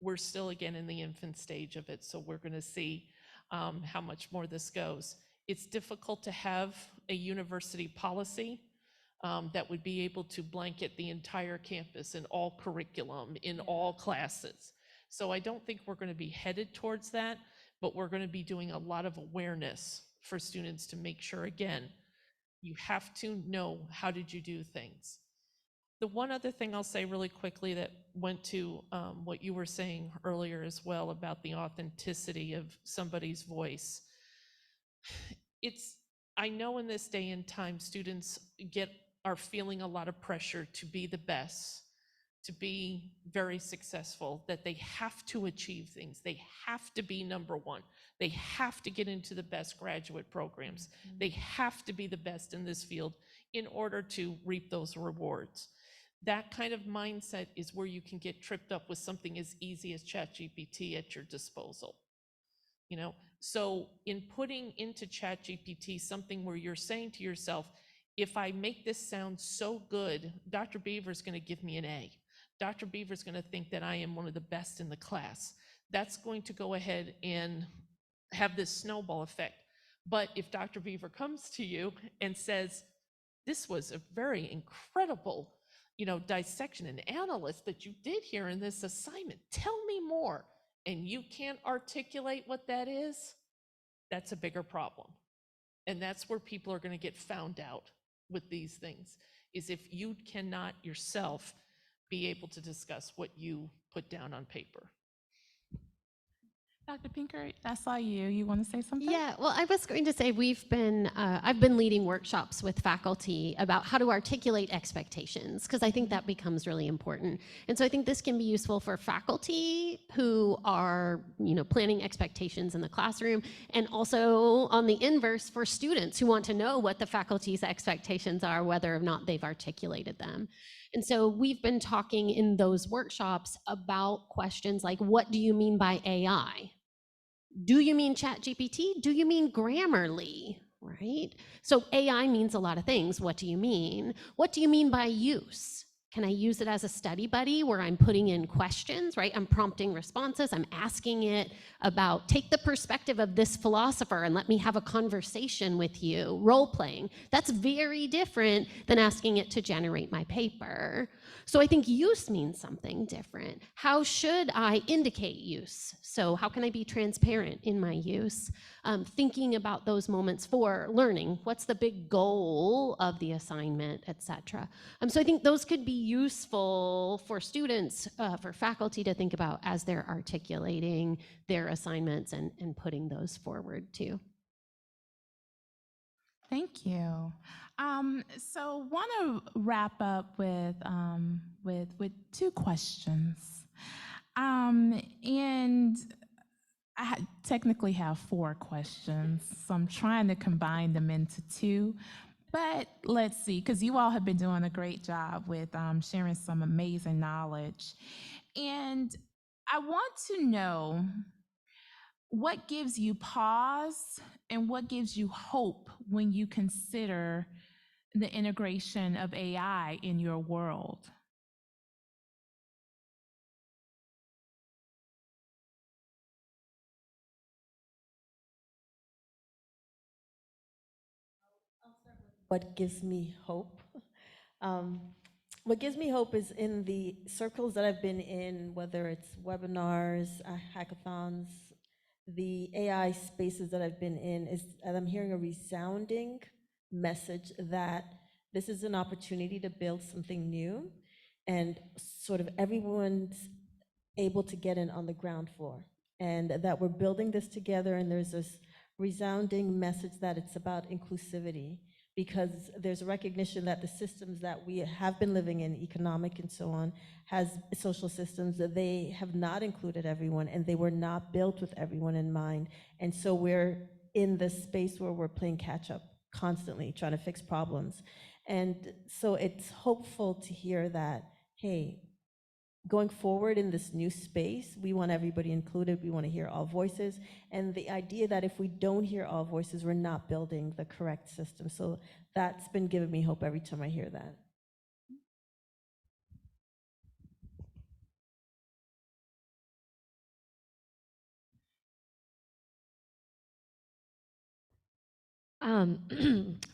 We're still, again, in the infant stage of it, so we're going to see how much more this goes. It's difficult to have a university policy that would be able to blanket the entire campus in all curriculum, in all classes. So I don't think we're going to be headed towards that, but we're going to be doing a lot of awareness for students to make sure, again, you have to know, how did you do things? The one other thing I'll say really quickly that went to what you were saying earlier as well about the authenticity of somebody's voice. I know in this day and time, students are feeling a lot of pressure to be the best, to be very successful, that they have to achieve things. They have to be number one. They have to get into the best graduate programs. They have to be the best in this field in order to reap those rewards. That kind of mindset is where you can get tripped up with something as easy as ChatGPT at your disposal. So in putting into ChatGPT something where you're saying to yourself, if I make this sound so good, Dr. Beaver's going to give me an A. Dr. Beaver's going to think that I am one of the best in the class. That's going to go ahead and have this snowball effect. But if Dr. Beaver comes to you and says, this was a very incredible, dissection and analysis that you did here in this assignment, tell me more, and you can't articulate what that is, that's a bigger problem. And that's where people are going to get found out with these things, is if you cannot yourself be able to discuss what you put down on paper. Dr. Pinker, I saw you. You want to say something? Yeah, well, I was going to say I've been leading workshops with faculty about how to articulate expectations, because I think that becomes really important. And so I think this can be useful for faculty who are, planning expectations in the classroom, and also on the inverse for students who want to know what the faculty's expectations are, whether or not they've articulated them. And so we've been talking in those workshops about questions like, what do you mean by AI? Do you mean ChatGPT? Do you mean Grammarly? Right? So AI means a lot of things. What do you mean? What do you mean by use? Can I use it as a study buddy where I'm putting in questions, right? I'm prompting responses. I'm asking it about, take the perspective of this philosopher and let me have a conversation with you, role playing. That's very different than asking it to generate my paper. So I think use means something different. How should I indicate use? So how can I be transparent in my use? Thinking about those moments for learning. What's the big goal of the assignment, et cetera. So I think those could be useful for students, for faculty to think about as they're articulating their assignments and putting those forward too. Thank you. So want to wrap up with two questions, and I technically have 4 questions, so I'm trying to combine them into 2. But let's see, because you all have been doing a great job with sharing some amazing knowledge, and I want to know, what gives you pause and what gives you hope when you consider the integration of AI in your world? what gives me hope. Um, what gives me hope is in the circles that I've been in, whether it's webinars, hackathons, the AI spaces that I've been in, is that I'm hearing a resounding message that this is an opportunity to build something new, and sort of everyone's able to get in on the ground floor, and that we're building this together, and there's this resounding message that it's about inclusivity, because there's a recognition that the systems that we have been living in, economic and so on, has social systems that they have not included everyone, and they were not built with everyone in mind. And so we're in this space where we're playing catch up constantly, trying to fix problems. And so it's hopeful to hear that, hey, going forward in this new space, we want everybody included, we want to hear all voices, and the idea that if we don't hear all voices, we're not building the correct system. So that's been giving me hope every time I hear that.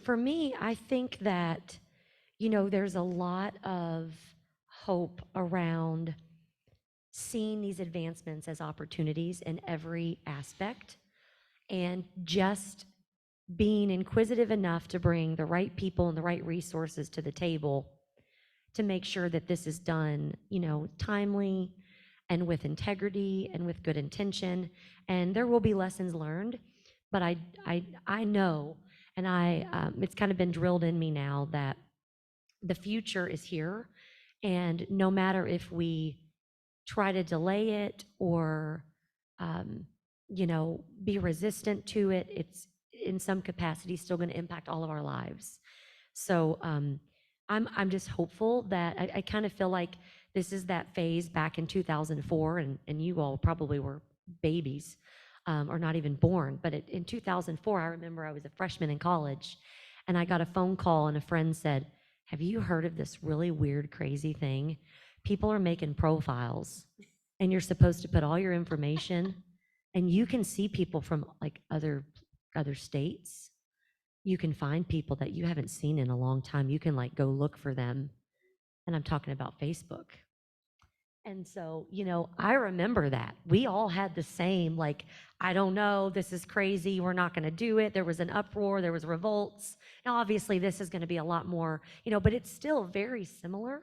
For me, I think that, there's a lot of hope around seeing these advancements as opportunities in every aspect, and just being inquisitive enough to bring the right people and the right resources to the table to make sure that this is done, timely and with integrity and with good intention. And there will be lessons learned, but I know, and it's kind of been drilled in me now that the future is here, and no matter if we try to delay it or, be resistant to it, it's in some capacity still going to impact all of our lives. So I'm just hopeful that I kind of feel like this is that phase back in 2004, and you all probably were babies or not even born. But in 2004, I remember I was a freshman in college, and I got a phone call, and a friend said, "Have you heard of this really weird, crazy thing? People are making profiles, and you're supposed to put all your information, and you can see people from like other states. You can find people that you haven't seen in a long time. You can like go look for them." And I'm talking about Facebook. And so, I remember that. We all had the same, like, I don't know, this is crazy, we're not going to do it. There was an uproar, there was revolts. Now, obviously, this is going to be a lot more, but it's still very similar.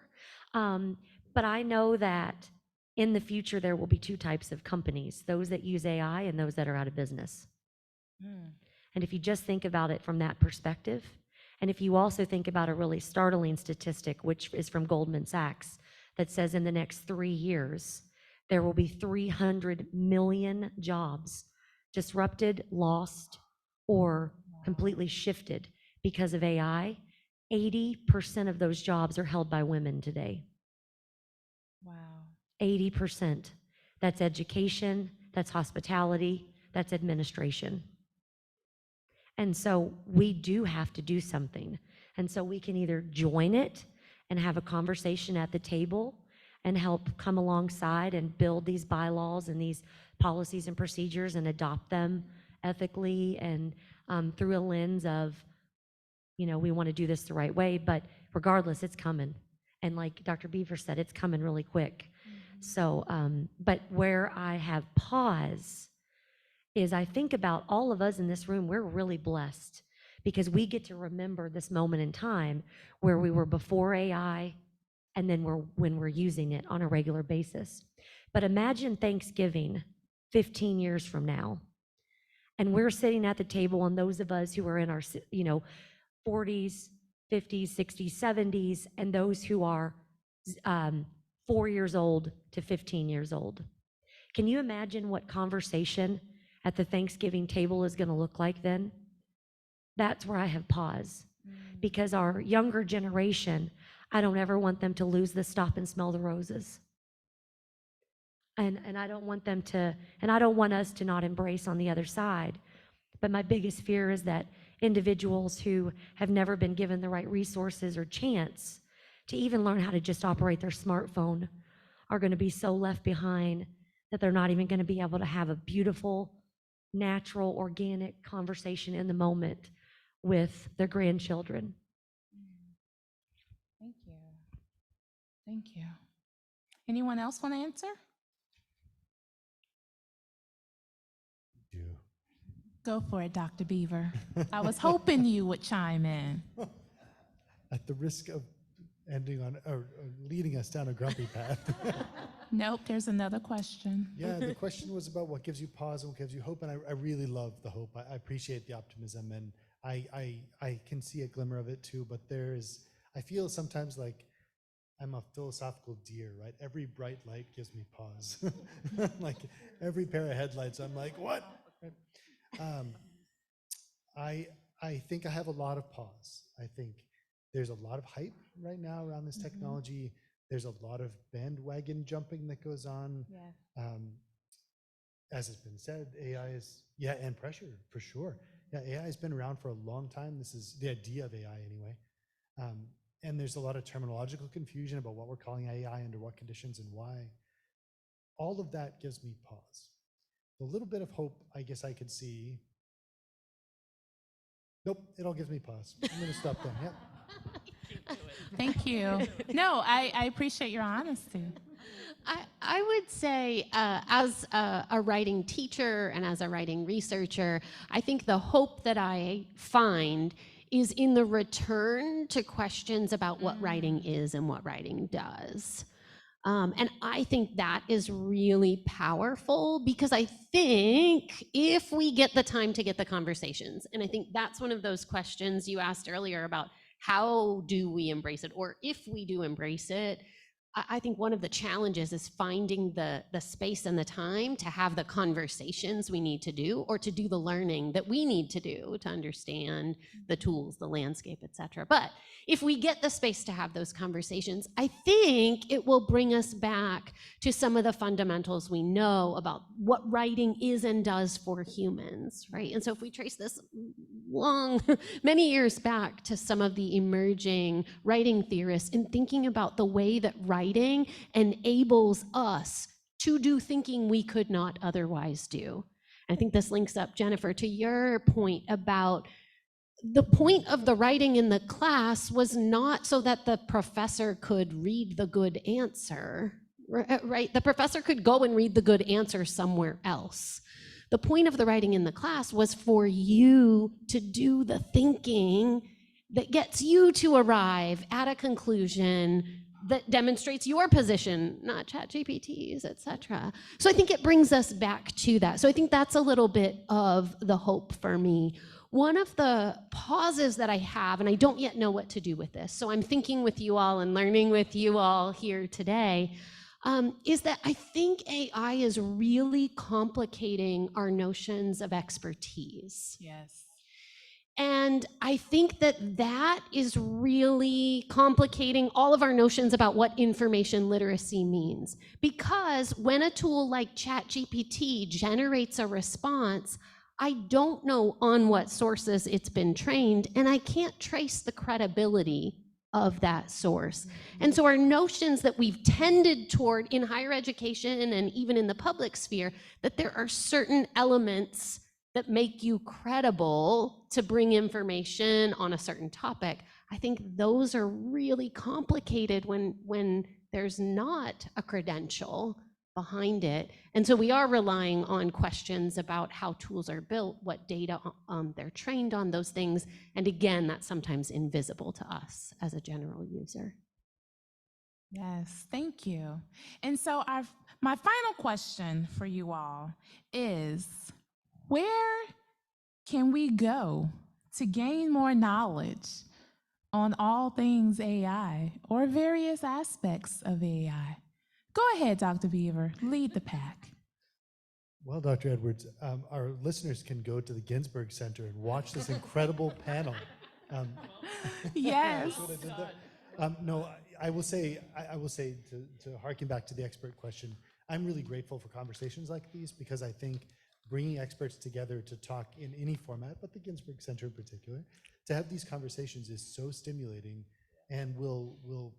But I know that in the future, there will be two types of companies, those that use AI and those that are out of business. And if you just think about it from that perspective, and if you also think about a really startling statistic, which is from Goldman Sachs, that says in the next 3 years, there will be 300 million jobs disrupted, lost, or completely shifted because of AI. 80% of those jobs are held by women today. Wow. 80%. That's education, that's hospitality, that's administration. And so we do have to do something. And so we can either join it and have a conversation at the table and help come alongside and build these bylaws and these policies and procedures and adopt them ethically and through a lens of, we want to do this the right way. But regardless, it's coming. And like Dr. Beaver said, it's coming really quick. So, but where I have pause is I think about all of us in this room, we're really blessed because we get to remember this moment in time where we were before AI and then when we're using it on a regular basis. But imagine Thanksgiving 15 years from now, and we're sitting at the table, and those of us who are in our 40s, 50s, 60s, 70s, and those who are 4 years old to 15 years old. Can you imagine what conversation at the Thanksgiving table is going to look like then? That's where I have pause. Because our younger generation, I don't ever want them to lose the stop and smell the roses. And I don't want them to, and I don't want us to not embrace on the other side. But my biggest fear is that individuals who have never been given the right resources or chance to even learn how to just operate their smartphone are going to be so left behind that they're not even going to be able to have a beautiful, natural, organic conversation in the moment with their grandchildren. Thank you. Anyone else want to answer? Do. Go for it, Dr. Beaver. I was hoping you would chime in. At the risk of ending on or leading us down a grumpy path. Nope, there's another question. Yeah, the question was about what gives you pause and what gives you hope, and I really love the hope. I appreciate the optimism, and I can see a glimmer of it too. But I feel sometimes like I'm a philosophical deer, right? Every bright light gives me pause. Like every pair of headlights, I'm like, what? Right? I think I have a lot of pause. I think there's a lot of hype right now around this technology. There's a lot of bandwagon jumping that goes on. Yeah. As has been said, AI is, yeah, and pressure for sure. Yeah, AI has been around for a long time. This is the idea of AI anyway. And there's a lot of terminological confusion about what we're calling AI, under what conditions and why. All of that gives me pause. The little bit of hope I guess I could see. Nope, it all gives me pause. I'm going to stop there. Yeah. Thank you. No, I appreciate your honesty. I would say, as a writing teacher and as a writing researcher, I think the hope that I find is in the return to questions about what writing is and what writing does. And I think that is really powerful, because I think if we get the time to get the conversations, and I think that's one of those questions you asked earlier about how do we embrace it, or if we do embrace it, I think one of the challenges is finding the space and the time to have the conversations we need to do, or to do the learning that we need to do to understand the tools, the landscape, et cetera. But if we get the space to have those conversations, I think it will bring us back to some of the fundamentals we know about what writing is and does for humans, right? And so if we trace this long, many years back to some of the emerging writing theorists in thinking about the way that writing enables us to do thinking we could not otherwise do. I think this links up, Jennifer, to your point about the point of the writing in the class was not so that the professor could read the good answer, right? The professor could go and read the good answer somewhere else. The point of the writing in the class was for you to do the thinking that gets you to arrive at a conclusion that demonstrates your position, not ChatGPT's, et cetera. So I think it brings us back to that. So I think that's a little bit of the hope for me. One of the pauses that I have, and I don't yet know what to do with this, so I'm thinking with you all and learning with you all here today, is that I think AI is really complicating our notions of expertise. Yes. And I think that that is really complicating all of our notions about what information literacy means. Because when a tool like ChatGPT generates a response, I don't know on what sources it's been trained, and I can't trace the credibility of that source. And so our notions that we've tended toward in higher education and even in the public sphere, that there are certain elements that make you credible to bring information on a certain topic, I think those are really complicated when there's not a credential behind it. And so we are relying on questions about how tools are built, what data they're trained on, those things. And again, that's sometimes invisible to us as a general user. Yes, thank you. And so my final question for you all is, where can we go to gain more knowledge on all things AI or various aspects of AI? Go ahead, Dr. Beaver, lead the pack. Well, Dr. Edwards, our listeners can go to the Ginsberg Center and watch this incredible panel. Yes. That's what I did there. No, I will say to harken back to the expert question, I'm really grateful for conversations like these, because I think bringing experts together to talk in any format, but the Ginsberg Center in particular, to have these conversations is so stimulating and will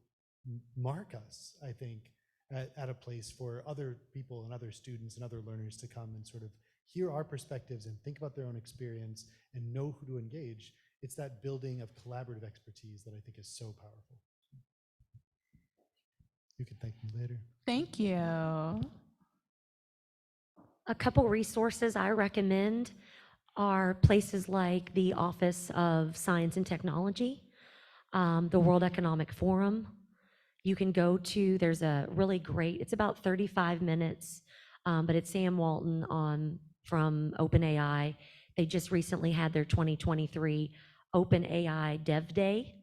mark us, I think, at a place for other people and other students and other learners to come and sort of hear our perspectives and think about their own experience and know who to engage. It's that building of collaborative expertise that I think is so powerful. You can thank me later. Thank you. A couple resources I recommend are places like the Office of Science and Technology, the World Economic Forum. You can go to, there's a really great, it's about 35 minutes, but it's Sam Walton from OpenAI. They just recently had their 2023 OpenAI Dev Day,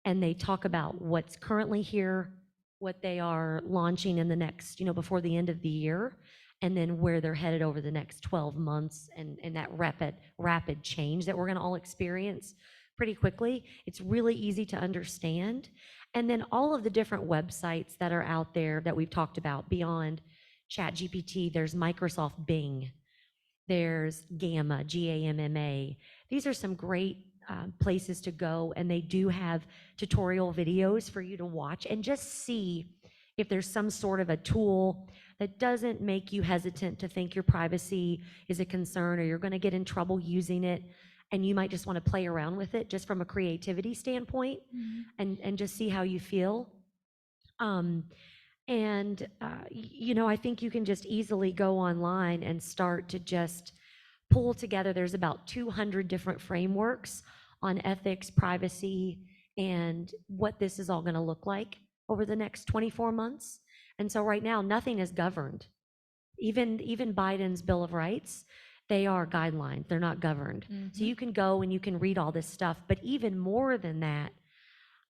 and they talk about what's currently here, what they are launching in the next, before the end of the year, and then where they're headed over the next 12 months and that rapid change that we're going to all experience pretty quickly. It's really easy to understand. And then all of the different websites that are out there that we've talked about beyond ChatGPT, there's Microsoft Bing, there's Gamma, Gamma. These are some great places to go, and they do have tutorial videos for you to watch and just see if there's some sort of a tool that doesn't make you hesitant to think your privacy is a concern or you're going to get in trouble using it, and you might just want to play around with it just from a creativity standpoint and just see how you feel. I think you can just easily go online and start to just pull together. There's about 200 different frameworks on ethics, privacy, and what this is all going to look like over the next 24 months. And so right now, nothing is governed. Even Biden's Bill of Rights, they are guidelines. They're not governed. So you can go and you can read all this stuff. But even more than that,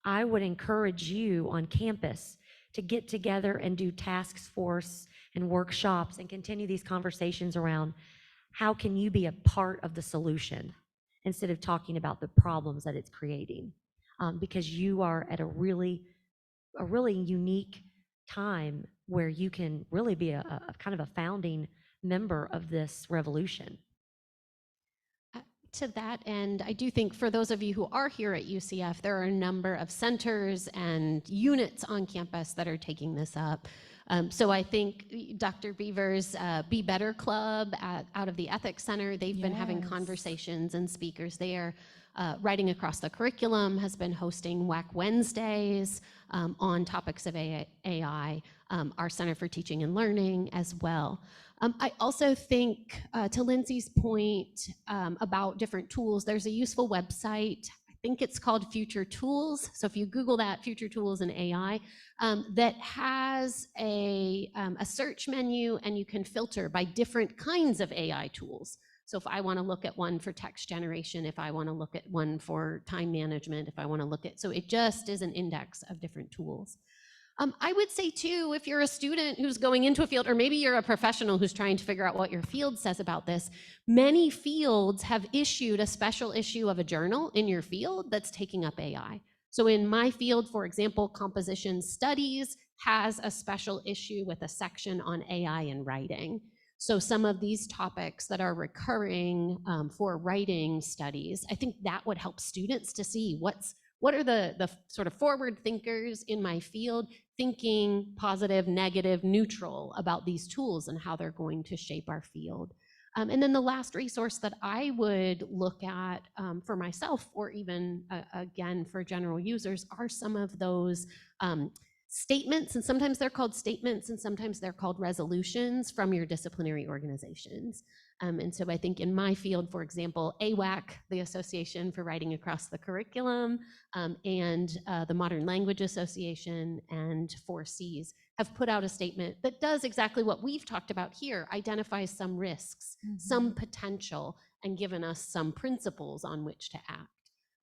I would encourage you on campus to get together and do task force and workshops and continue these conversations around how can you be a part of the solution instead of talking about the problems that it's creating, because you are at a really unique time where you can really be a kind of a founding member of this revolution. To that end, I do think for those of you who are here at UCF, there are a number of centers and units on campus that are taking this up. So I think Dr. Beaver's Be Better Club out of the Ethics Center, they've been having conversations and speakers there. Writing Across the Curriculum has been hosting WAC Wednesdays on topics of AI, our Center for Teaching and Learning as well. I also think, to Lindsay's point about different tools, there's a useful website. I think it's called Future Tools. So if you Google that, Future Tools and AI, that has a search menu, and you can filter by different kinds of AI tools. So if I want to look at one for text generation, if I want to look at one for time management, if I want to look at, so it just is an index of different tools. I would say too, if you're a student who's going into a field, or maybe you're a professional who's trying to figure out what your field says about this, many fields have issued a special issue of a journal in your field that's taking up AI. So in my field, for example, composition studies has a special issue with a section on AI in writing. So some of these topics that are recurring for writing studies, I think that would help students to see what are the sort of forward thinkers in my field thinking positive, negative, neutral about these tools and how they're going to shape our field. And then the last resource that I would look at for myself, or even again for general users, are some of those statements, and sometimes they're called statements and sometimes they're called resolutions from your disciplinary organizations. And so I think in my field, for example, AWAC, the Association for Writing Across the Curriculum, and the Modern Language Association and 4Cs have put out a statement that does exactly what we've talked about here, identifies some risks, some potential, and given us some principles on which to act.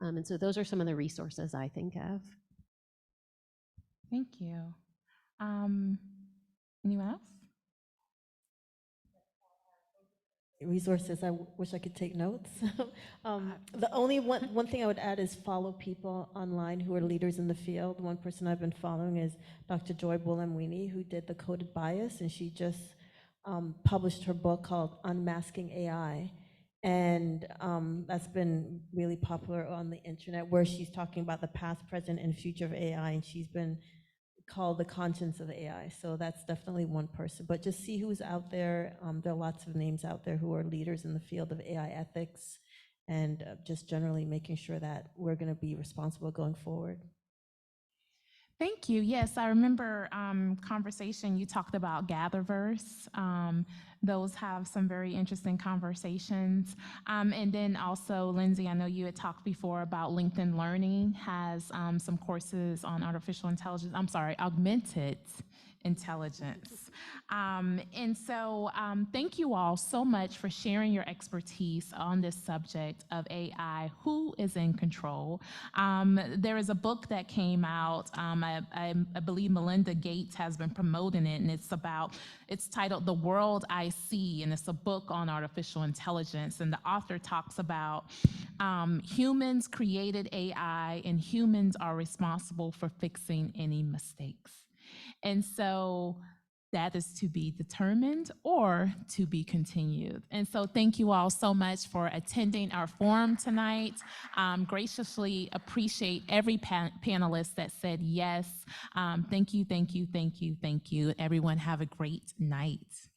And so those are some of the resources I think of. Thank you. Anyone else? Resources, I wish I could take notes. The only one thing I would add is follow people online who are leaders in the field. One person I've been following is Dr. Joy Bulamwini, who did the Coded Bias, and she just published her book called Unmasking AI. And that's been really popular on the internet, where she's talking about the past, present, and future of AI, and she's been called the conscience of AI. So that's definitely one person, but just see who's out there. There are lots of names out there who are leaders in the field of AI ethics, and just generally making sure that we're going to be responsible going forward. Thank you. Yes, I remember conversation you talked about Gatherverse. Those have some very interesting conversations. And then also, Lindsay, I know you had talked before about LinkedIn Learning has some courses on artificial intelligence. I'm sorry, augmented intelligence. Thank you all so much for sharing your expertise on this subject of AI. Who is in control? There is a book that came out. I believe Melinda Gates has been promoting it, and it's titled The World I See, and it's a book on artificial intelligence. And the author talks about humans created AI, and humans are responsible for fixing any mistakes. And so that is to be determined or to be continued. And so thank you all so much for attending our forum tonight. Graciously appreciate every panelist that said yes. Thank you, thank you, thank you, thank you. Everyone have a great night.